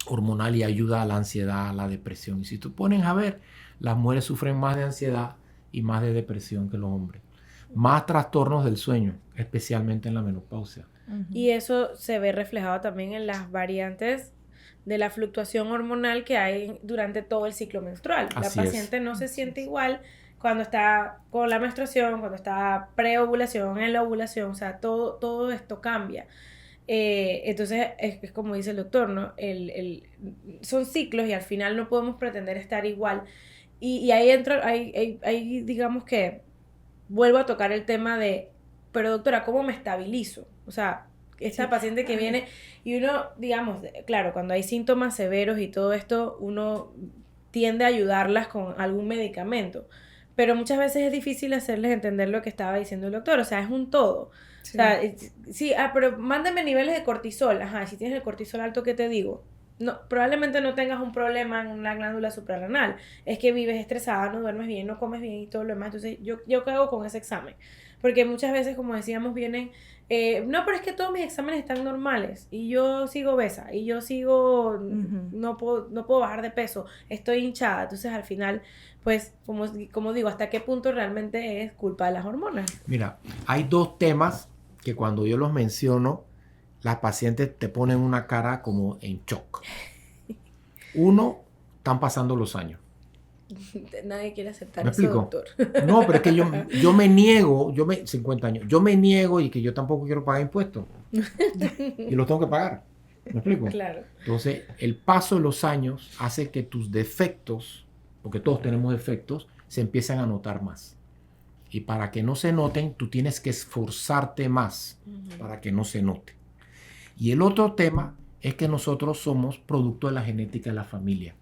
[SPEAKER 2] hormonal y ayuda a la ansiedad, a la depresión. Y si tú pones a ver, las mujeres sufren más de ansiedad y más de depresión que los hombres. Más trastornos del sueño, especialmente en la menopausia.
[SPEAKER 1] Y eso se ve reflejado también en las variantes de la fluctuación hormonal que hay durante todo el ciclo menstrual.
[SPEAKER 2] Así
[SPEAKER 1] la paciente no se siente igual cuando está con la menstruación, cuando está preovulación, en la ovulación, o sea, todo esto cambia. Entonces, es como dice el doctor, ¿no? Son ciclos y al final no podemos pretender estar igual. Y ahí entra, ahí digamos que vuelvo a tocar el tema de, pero doctora, ¿cómo me estabilizo? O sea, esta paciente que viene y uno, digamos, claro, cuando hay síntomas severos y todo esto, uno tiende a ayudarlas con algún medicamento, pero muchas veces es difícil hacerles entender lo que estaba diciendo el doctor, o sea, es un todo. Sí. O sea, sí, pero mándame niveles de cortisol, ajá, si tienes el cortisol alto, ¿qué te digo? No, probablemente no tengas un problema en la glándula suprarrenal, es que vives estresada, no duermes bien, no comes bien y todo lo demás. Entonces, ¿yo qué hago con ese examen? Porque muchas veces, como decíamos, vienen, no, pero es que todos mis exámenes están normales y yo sigo obesa y yo sigo, no puedo bajar de peso, estoy hinchada. Entonces, al final, pues, como digo, ¿hasta qué punto realmente es culpa de las hormonas?
[SPEAKER 2] Mira, hay 2 temas que cuando yo los menciono, las pacientes te ponen una cara como en shock. Uno, están pasando los años.
[SPEAKER 1] Nadie quiere aceptar
[SPEAKER 2] ¿Me
[SPEAKER 1] eso,
[SPEAKER 2] explico?
[SPEAKER 1] doctor.
[SPEAKER 2] No, pero es que yo me niego, 50 años, yo me niego y que yo tampoco quiero pagar impuestos. Y los tengo que pagar. ¿Me explico?
[SPEAKER 1] Claro.
[SPEAKER 2] Entonces, el paso de los años hace que tus defectos, porque todos tenemos defectos, se empiezan a notar más. Y para que no se noten, tú tienes que esforzarte más para que no se note. Y el otro tema es que nosotros somos producto de la genética de la familia.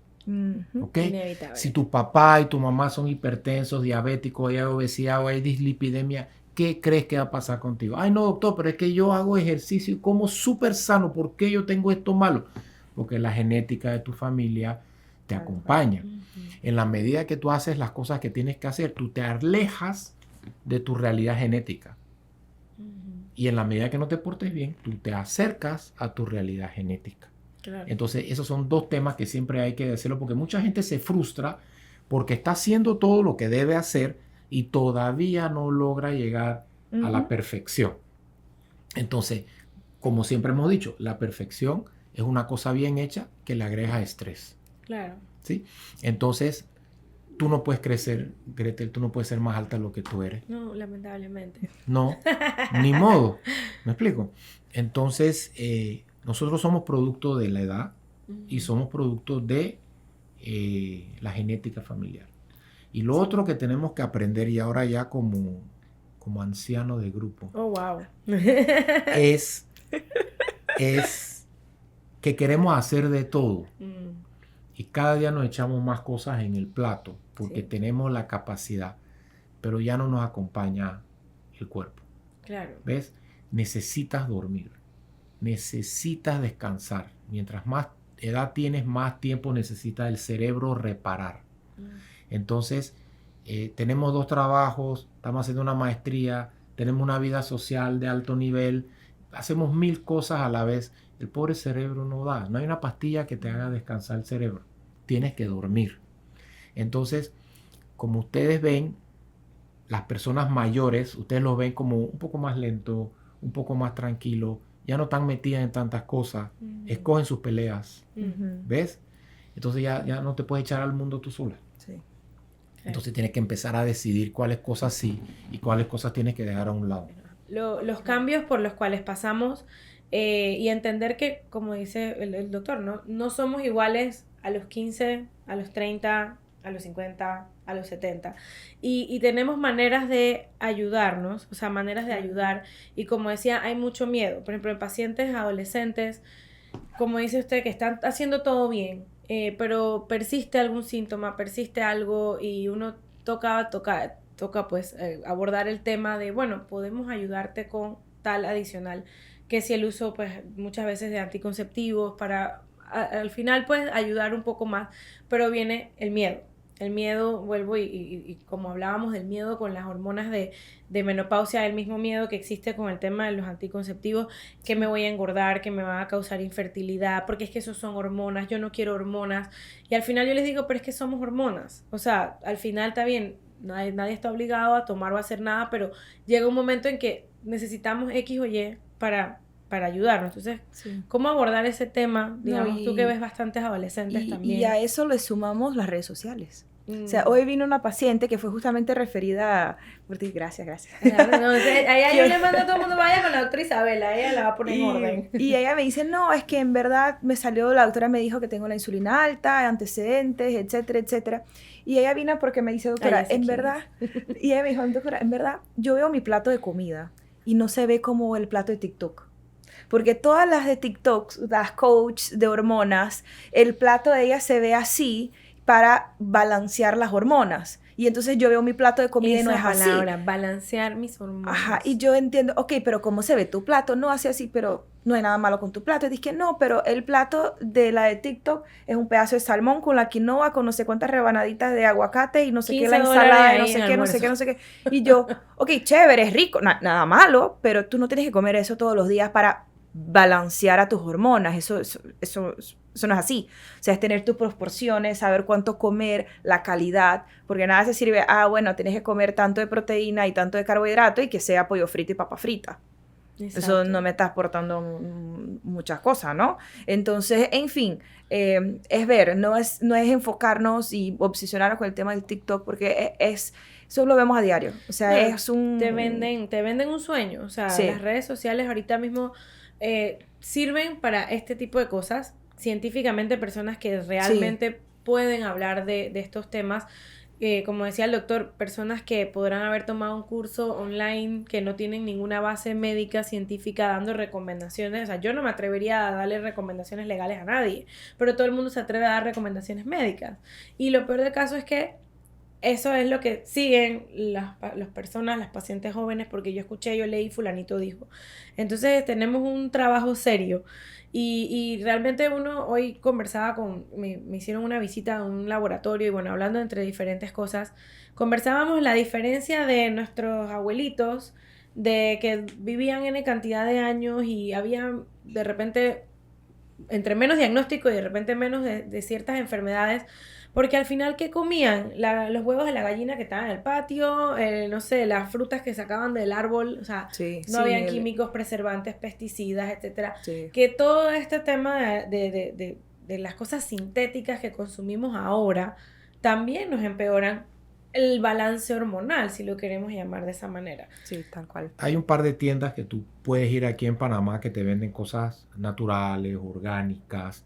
[SPEAKER 2] ¿Okay?
[SPEAKER 1] Inevitable.
[SPEAKER 2] Si tu papá y tu mamá son hipertensos, diabéticos, hay obesidad o hay dislipidemia, qué crees que va a pasar contigo? Ay, no, doctor, pero es que yo hago ejercicio y como súper sano. ¿Por qué yo tengo esto malo? Porque la genética de tu familia te acompaña. En la medida que tú haces las cosas que tienes que hacer, tú te alejas de tu realidad genética. Y en la medida que no te portes bien, tú te acercas a tu realidad genética. Claro. Entonces, esos son dos temas que siempre hay que decirlo, porque mucha gente se frustra porque está haciendo todo lo que debe hacer y todavía no logra llegar a la perfección. Entonces, como siempre hemos dicho, la perfección es una cosa bien hecha que le agrega estrés.
[SPEAKER 1] Claro.
[SPEAKER 2] ¿Sí? Entonces, tú no puedes crecer, Gretel, tú no puedes ser más alta de lo que tú eres.
[SPEAKER 1] No, lamentablemente.
[SPEAKER 2] No, ni modo. ¿Me explico? Entonces, nosotros somos producto de la edad y somos producto de la genética familiar. Y lo otro que tenemos que aprender, y ahora ya como anciano de grupo, es que queremos hacer de todo. Y cada día nos echamos más cosas en el plato porque tenemos la capacidad, pero ya no nos acompaña el cuerpo.
[SPEAKER 1] Claro.
[SPEAKER 2] ¿Ves? Necesitas dormir, necesitas descansar. Mientras más edad tienes, más tiempo necesita el cerebro reparar. Entonces, tenemos 2 trabajos, estamos haciendo una maestría, tenemos una vida social de alto nivel, hacemos 1000 cosas a la vez. El pobre cerebro no da. No hay una pastilla que te haga descansar el cerebro. Tienes que dormir. Entonces, como ustedes ven, las personas mayores, ustedes los ven como un poco más lento, un poco más tranquilo, ya no están metidas en tantas cosas, escogen sus peleas. ¿Ves? Entonces ya no te puedes echar al mundo tú sola.
[SPEAKER 3] Sí.
[SPEAKER 2] Entonces tienes que empezar a decidir cuáles cosas sí y cuáles cosas tienes que dejar a un lado.
[SPEAKER 1] Los cambios por los cuales pasamos y entender que, como dice el doctor, no somos iguales a los 15, a los 30, a los 50, a los 70. Y tenemos maneras de ayudarnos, o sea, maneras de ayudar. Y como decía, hay mucho miedo. Por ejemplo, en pacientes adolescentes, como dice usted, que están haciendo todo bien, pero persiste algún síntoma, persiste algo y uno toca pues abordar el tema de, bueno, podemos ayudarte con tal adicional, que si el uso pues muchas veces de anticonceptivos para al final pues ayudar un poco más, pero viene el miedo, vuelvo y como hablábamos del miedo con las hormonas de menopausia, el mismo miedo que existe con el tema de los anticonceptivos, que me voy a engordar, que me van a causar infertilidad, porque es que esos son hormonas, yo no quiero hormonas, y al final yo les digo, pero es que somos hormonas, o sea, al final está bien, nadie está obligado a tomar o a hacer nada, pero llega un momento en que necesitamos X o Y para ayudarnos. Entonces, ¿cómo abordar ese tema? Digamos, tú que ves bastantes adolescentes también.
[SPEAKER 3] Y a eso le sumamos las redes sociales. O sea, hoy vino una paciente que fue justamente referida por ti. Gracias.
[SPEAKER 1] Allá yo le mando a todo el mundo, vaya con la doctora Isabela, ella la va a poner en orden.
[SPEAKER 3] Y ella me dice, no, es que en verdad me salió, la doctora me dijo que tengo la insulina alta, antecedentes, etcétera, etcétera. Y ella vino porque me dice, doctora, en verdad, y ella me dijo, doctora, en verdad, yo veo mi plato de comida y no se ve como el plato de TikTok. Porque todas las de TikTok, las coaches de hormonas, el plato de ellas se ve así para balancear las hormonas. Y entonces yo veo mi plato de comida y no es así. Esa palabra,
[SPEAKER 1] balancear mis hormonas.
[SPEAKER 3] Ajá, y yo entiendo, ok, pero ¿cómo se ve tu plato? No hace así, pero no hay nada malo con tu plato. Y dije, no, pero el plato de la de TikTok es un pedazo de salmón con la quinoa, con no sé cuántas rebanaditas de aguacate y no sé qué, la ensalada, y no sé qué. Y yo, ok, chévere, es rico, nada malo, pero tú no tienes que comer eso todos los días para balancear a tus hormonas. Eso no es así. O sea, es tener tus proporciones, saber cuánto comer, la calidad, porque nada se sirve, bueno, tienes que comer tanto de proteína y tanto de carbohidrato y que sea pollo frito y papa frita. Exacto. Eso no me está aportando muchas cosas, ¿no? Entonces, en fin, es ver, no es enfocarnos y obsesionarnos con el tema del TikTok, porque eso lo vemos a diario. O sea,
[SPEAKER 1] bueno,
[SPEAKER 3] es un...
[SPEAKER 1] Te venden un sueño. O sea, las redes sociales ahorita mismo sirven para este tipo de cosas. Científicamente, personas que realmente pueden hablar de estos temas. Como decía el doctor, personas que podrán haber tomado un curso online que no tienen ninguna base médica, científica, dando recomendaciones. O sea, yo no me atrevería a darle recomendaciones legales a nadie, pero todo el mundo se atreve a dar recomendaciones médicas. Y lo peor del caso es que eso es lo que siguen las personas, las pacientes jóvenes, porque yo escuché, yo leí, fulanito dijo. Entonces tenemos un trabajo serio y realmente uno hoy conversaba me hicieron una visita a un laboratorio y bueno, hablando entre diferentes cosas, conversábamos la diferencia de nuestros abuelitos, de que vivían en cantidad de años y había de repente entre menos diagnóstico y de repente menos de ciertas enfermedades, porque al final, ¿qué comían? Los huevos de la gallina que estaban en el patio, no sé, las frutas que sacaban del árbol, o sea,
[SPEAKER 3] Sí,
[SPEAKER 1] no
[SPEAKER 3] sí,
[SPEAKER 1] habían químicos, preservantes, pesticidas, etcétera.
[SPEAKER 3] sí.
[SPEAKER 1] Que todo este tema de las cosas sintéticas que consumimos ahora también nos empeoran el balance hormonal, si lo queremos llamar de esa manera.
[SPEAKER 3] Sí, tal cual.
[SPEAKER 2] Hay un par de tiendas que tú puedes ir aquí en Panamá que te venden cosas naturales, orgánicas,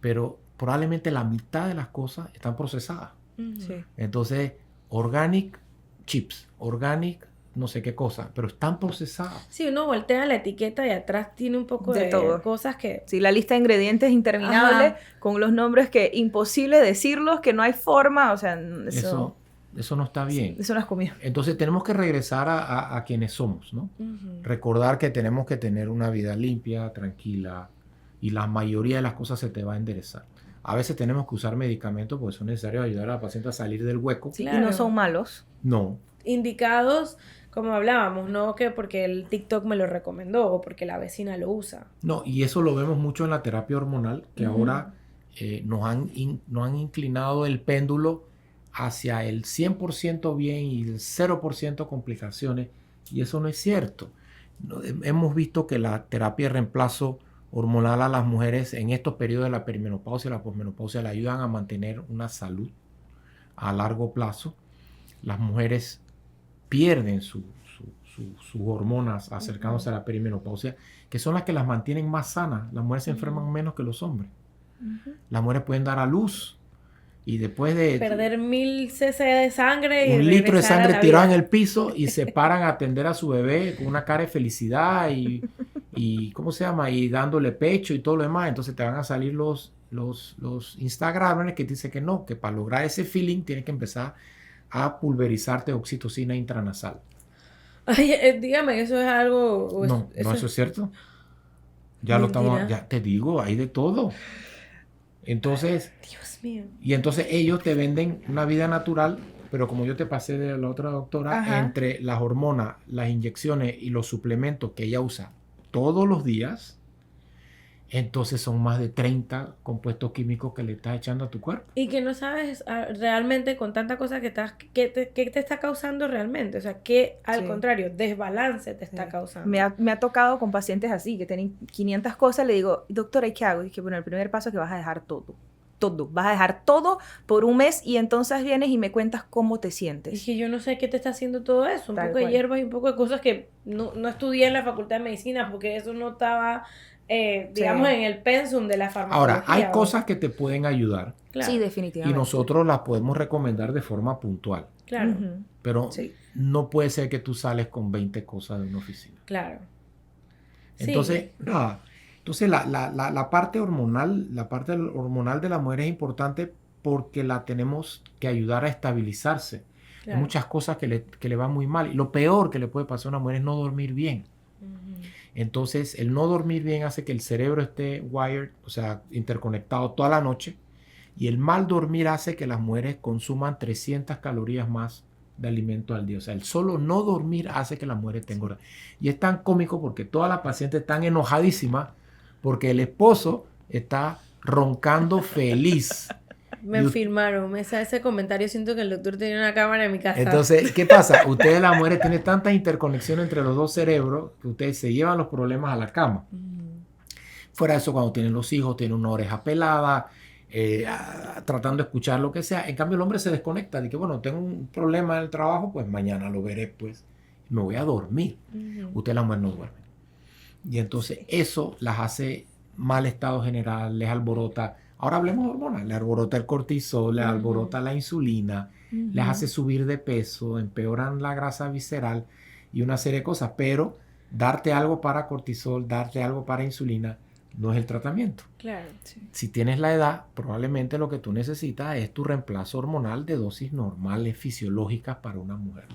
[SPEAKER 2] pero probablemente la mitad de las cosas están procesadas.
[SPEAKER 3] Sí.
[SPEAKER 2] Entonces, organic chips, organic no sé qué cosa, pero están procesadas.
[SPEAKER 1] Sí, uno voltea la etiqueta y atrás tiene un poco
[SPEAKER 3] De
[SPEAKER 1] de
[SPEAKER 3] todo.
[SPEAKER 1] cosas que...
[SPEAKER 3] Sí, la lista de ingredientes es interminable,
[SPEAKER 1] Ajá.
[SPEAKER 3] con los nombres que imposible decirlos, que no hay forma, o sea,
[SPEAKER 2] Eso no está bien.
[SPEAKER 3] eso no es comida.
[SPEAKER 2] Entonces tenemos que regresar a quienes somos, ¿no?
[SPEAKER 1] Ujú.
[SPEAKER 2] Recordar que tenemos que tener una vida limpia, tranquila, y la mayoría de las cosas se te va a enderezar. A veces tenemos que usar medicamentos porque son necesarios ayudar a la paciente a salir del hueco.
[SPEAKER 3] Sí,
[SPEAKER 1] Claro.
[SPEAKER 3] y no son malos.
[SPEAKER 2] No,
[SPEAKER 1] Indicados, como hablábamos, no que porque el TikTok me lo recomendó o porque la vecina lo usa.
[SPEAKER 2] no, y eso lo vemos mucho en la terapia hormonal, que ahora nos han inclinado el péndulo hacia el 100% bien y el 0% complicaciones, y eso no es cierto. Hemos visto que la terapia de reemplazo hormonal a las mujeres en estos periodos de la perimenopausia y la posmenopausia le ayudan a mantener una salud a largo plazo. Las mujeres pierden sus hormonas acercándose a la perimenopausia, que son las que las mantienen más sanas. Las mujeres se enferman menos que los hombres. Las mujeres pueden dar a luz y después de
[SPEAKER 1] Perder 1000 cc de sangre y
[SPEAKER 2] un litro de
[SPEAKER 1] regresar a
[SPEAKER 2] sangre
[SPEAKER 1] la
[SPEAKER 2] tirado en
[SPEAKER 1] vida.
[SPEAKER 2] el piso y se paran a atender a su bebé con una cara de felicidad y ¿cómo se llama? Y dándole pecho y todo lo demás. Entonces te van a salir los Instagramers que te dicen que no, que para lograr ese feeling tienes que empezar a pulverizarte oxitocina intranasal.
[SPEAKER 1] Ay, dígame, ¿eso es algo? O
[SPEAKER 2] No, eso es cierto. Ya lo estamos,
[SPEAKER 1] Mentira.
[SPEAKER 2] ya te digo, hay de todo. Entonces,
[SPEAKER 1] Dios mío.
[SPEAKER 2] y entonces ellos te venden una vida natural, pero como yo te pasé de la otra doctora,
[SPEAKER 3] Ajá.
[SPEAKER 2] entre las hormonas, las inyecciones y los suplementos que ella usa todos los días, entonces son más de 30 compuestos químicos que le estás echando a tu cuerpo.
[SPEAKER 1] Y que no sabes realmente con tanta cosa que qué te está causando realmente. O sea, que al
[SPEAKER 3] Sí.
[SPEAKER 1] contrario, desbalance te está
[SPEAKER 3] Sí.
[SPEAKER 1] causando.
[SPEAKER 3] Me ha tocado con pacientes así, que tienen 500 cosas, le digo, doctora, ¿y qué hago? Y dije, bueno, el primer paso es que vas a dejar todo. Todo. Vas a dejar todo por un mes y entonces vienes y me cuentas cómo te sientes.
[SPEAKER 1] Dije, yo no sé qué te está haciendo todo eso. Un
[SPEAKER 3] Tal
[SPEAKER 1] poco de
[SPEAKER 3] cual.
[SPEAKER 1] hierbas y un poco de cosas que no estudié en la facultad de medicina porque eso no estaba, digamos,
[SPEAKER 3] Sí.
[SPEAKER 1] en el pensum de la farmacología.
[SPEAKER 2] Ahora, hay
[SPEAKER 1] ¿o?
[SPEAKER 2] cosas que te pueden ayudar
[SPEAKER 1] Claro,
[SPEAKER 3] Sí,
[SPEAKER 2] y
[SPEAKER 3] definitivamente.
[SPEAKER 2] nosotros las podemos recomendar de forma puntual,
[SPEAKER 1] claro,
[SPEAKER 3] Ujú.
[SPEAKER 2] pero
[SPEAKER 3] Sí.
[SPEAKER 2] no puede ser que tú sales con 20 cosas de una oficina.
[SPEAKER 1] claro. Sí.
[SPEAKER 2] Entonces, nada. Entonces la parte hormonal de la mujer es importante porque la tenemos que ayudar a estabilizarse.
[SPEAKER 1] claro.
[SPEAKER 2] Hay muchas cosas que le van muy mal. Y lo peor que le puede pasar a una mujer es no dormir bien.
[SPEAKER 1] Ujú.
[SPEAKER 2] Entonces, el no dormir bien hace que el cerebro esté wired, o sea, interconectado toda la noche. Y el mal dormir hace que las mujeres consuman 300 calorías más de alimento al día. O sea, el solo no dormir hace que las mujeres te engorden. Y es tan cómico porque todas las pacientes están enojadísimas porque el esposo está roncando feliz.
[SPEAKER 1] Me
[SPEAKER 2] Y-
[SPEAKER 1] filmaron. Ese comentario, siento que el doctor tenía una cámara en mi casa.
[SPEAKER 2] Entonces, ¿qué pasa? Ustedes las mujeres tienen tanta interconexión entre los dos cerebros que ustedes se llevan los problemas a la cama.
[SPEAKER 1] Ujú.
[SPEAKER 2] Fuera de eso, cuando tienen los hijos, tienen una oreja pelada, tratando de escuchar lo que sea. En cambio, el hombre se desconecta. De que, bueno, tengo un problema en el trabajo, pues mañana lo veré, pues. Me voy a dormir.
[SPEAKER 1] Ujú.
[SPEAKER 2] Ustedes las mujeres no duermen. Y entonces eso las hace mal estado general, les alborota. Ahora hablemos de hormonas. Les alborota el cortisol, les
[SPEAKER 1] Ujú.
[SPEAKER 2] alborota la insulina, les hace subir de peso, empeoran la grasa visceral y una serie de cosas. Pero darte algo para cortisol, darte algo para insulina, no es el tratamiento.
[SPEAKER 1] Claro.
[SPEAKER 3] Sí.
[SPEAKER 2] Si tienes la edad, probablemente lo que tú necesitas es tu reemplazo hormonal de dosis normales fisiológicas para una mujer.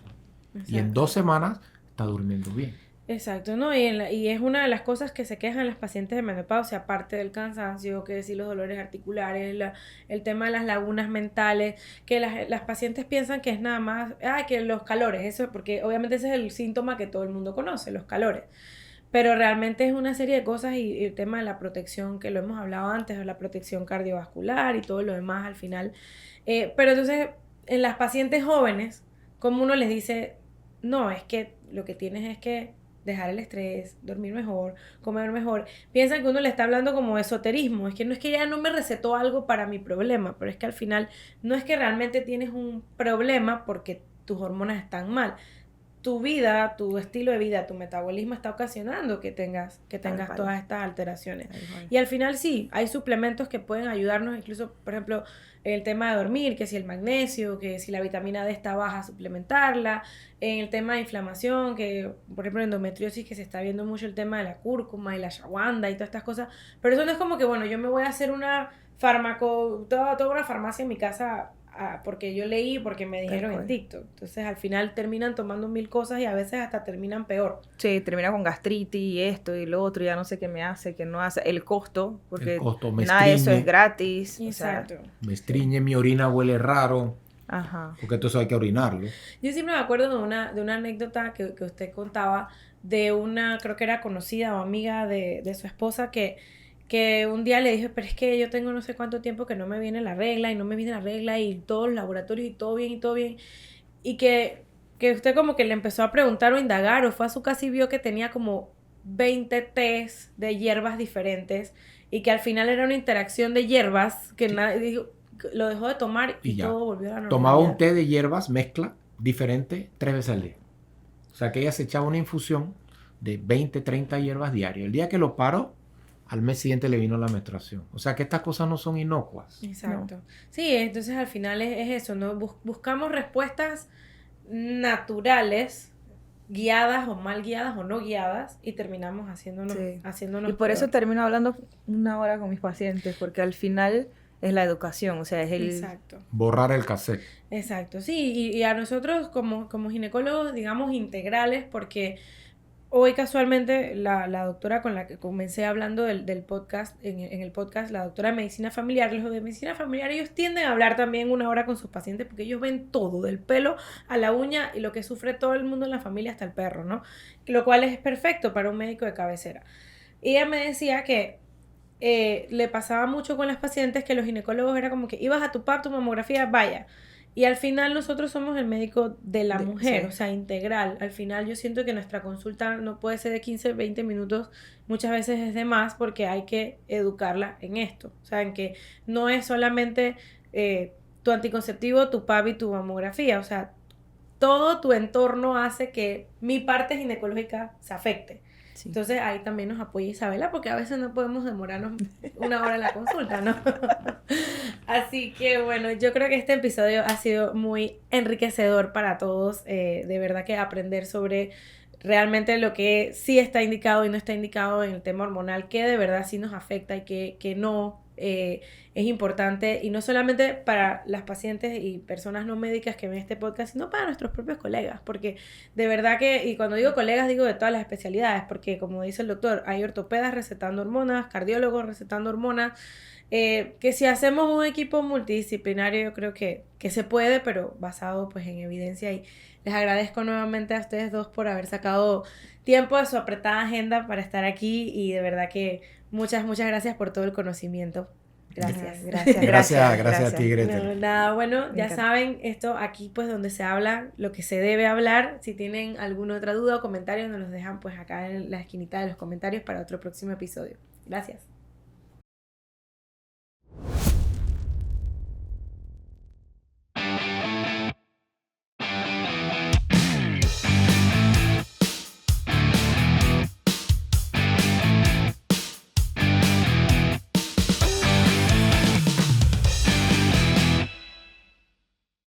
[SPEAKER 2] Y en 2 semanas está durmiendo bien.
[SPEAKER 1] Exacto, ¿no? Y es una de las cosas que se quejan las pacientes de menopausia, aparte del cansancio, que decir los dolores articulares, el tema de las lagunas mentales, que las pacientes piensan que es nada más, que los calores, eso, porque obviamente ese es el síntoma que todo el mundo conoce, los calores. Pero realmente es una serie de cosas y el tema de la protección, que lo hemos hablado antes, de la protección cardiovascular y todo lo demás al final. Pero entonces, en las pacientes jóvenes, como uno les dice, no, es que lo que tienes es que dejar el estrés, dormir mejor, comer mejor. Piensan que uno le está hablando como de esoterismo, es que ya no me recetó algo para mi problema, pero es que al final no es que realmente tienes un problema porque tus hormonas están mal. Tu vida, tu estilo de vida, tu metabolismo está ocasionando que tengas todas estas alteraciones. Y al final sí, hay suplementos que pueden ayudarnos, incluso, por ejemplo, el tema de dormir, que si el magnesio, que si la vitamina D está baja, suplementarla. En el tema de inflamación, que por ejemplo endometriosis, que se está viendo mucho el tema de la cúrcuma y la ashwagandha y todas estas cosas. Pero eso no es como que, bueno, yo me voy a hacer toda una farmacia en mi casa porque yo leí, porque me dijeron en TikTok. Entonces al final terminan tomando 1000 cosas y a veces hasta terminan peor.
[SPEAKER 3] Sí, termina con gastritis y esto y lo otro, ya no sé qué me hace, qué no hace. El costo, porque nada de eso es gratis.
[SPEAKER 1] Exacto.
[SPEAKER 3] O sea,
[SPEAKER 2] me estriñe, mi orina huele raro.
[SPEAKER 3] Ajá.
[SPEAKER 2] Porque todo eso hay que orinarlo.
[SPEAKER 1] Yo siempre me acuerdo de una anécdota que usted contaba de una, creo que era conocida o amiga de su esposa que un día le dije, pero es que yo tengo no sé cuánto tiempo que no me viene la regla y todos los laboratorios y todo bien. Y que usted como que le empezó a preguntar o indagar o fue a su casa y vio que tenía como 20 tés de hierbas diferentes y que al final era una interacción de hierbas que lo dejó de tomar y todo volvió a la normalidad.
[SPEAKER 2] Tomaba un té de hierbas, mezcla, diferente, 3 veces al día. O sea que ella se echaba una infusión de 20, 30 hierbas diarias. El día que lo paró, al mes siguiente le vino la menstruación. O sea que estas cosas no son inocuas.
[SPEAKER 1] Exacto.
[SPEAKER 3] No.
[SPEAKER 1] Sí, entonces al final es eso, ¿no? Buscamos respuestas naturales, guiadas o mal guiadas o no guiadas, y terminamos haciéndonos
[SPEAKER 3] y por eso
[SPEAKER 1] peor.
[SPEAKER 3] termino hablando 1 hora con mis pacientes, porque al final es la educación, o sea, es el...
[SPEAKER 1] Exacto.
[SPEAKER 2] Borrar el cassette.
[SPEAKER 1] Exacto, sí, y a nosotros como ginecólogos, digamos, integrales, porque hoy casualmente la doctora con la que comencé hablando del podcast, en el podcast, la doctora de medicina familiar, los de medicina familiar, ellos tienden a hablar también 1 hora con sus pacientes porque ellos ven todo, del pelo a la uña y lo que sufre todo el mundo en la familia hasta el perro, ¿no? Lo cual es perfecto para un médico de cabecera. Y ella me decía que le pasaba mucho con las pacientes que los ginecólogos era como que ibas a tu PAP, tu mamografía, vaya. Y al final nosotros somos el médico de la mujer,
[SPEAKER 3] sí.
[SPEAKER 1] o sea, integral. Al final yo siento que nuestra consulta no puede ser de 15, 20 minutos, muchas veces es de más porque hay que educarla en esto. O sea, en que no es solamente tu anticonceptivo, tu PAP y tu mamografía. O sea, todo tu entorno hace que mi parte ginecológica se afecte.
[SPEAKER 3] Sí.
[SPEAKER 1] Entonces ahí también nos apoya Isabela porque a veces no podemos demorarnos 1 hora en la consulta, ¿no? Así que bueno, yo creo que este episodio ha sido muy enriquecedor para todos, de verdad que aprender sobre realmente lo que sí está indicado y no está indicado en el tema hormonal, que de verdad sí nos afecta y que no es importante, y no solamente para las pacientes y personas no médicas que ven este podcast, sino para nuestros propios colegas, porque de verdad que, y cuando digo colegas digo de todas las especialidades, porque como dice el doctor, hay ortopedas recetando hormonas, cardiólogos recetando hormonas, que si hacemos un equipo multidisciplinario yo creo que se puede, pero basado pues en evidencia, y les agradezco nuevamente a ustedes dos por haber sacado tiempo de su apretada agenda para estar aquí, y de verdad que muchas gracias por todo el conocimiento.
[SPEAKER 2] Gracias a ti, Gretel.
[SPEAKER 1] No, nada, bueno, ya saben, esto aquí pues donde se habla lo que se debe hablar. Si tienen alguna otra duda o comentario, nos los dejan pues acá en la esquinita de los comentarios para otro próximo episodio. Gracias.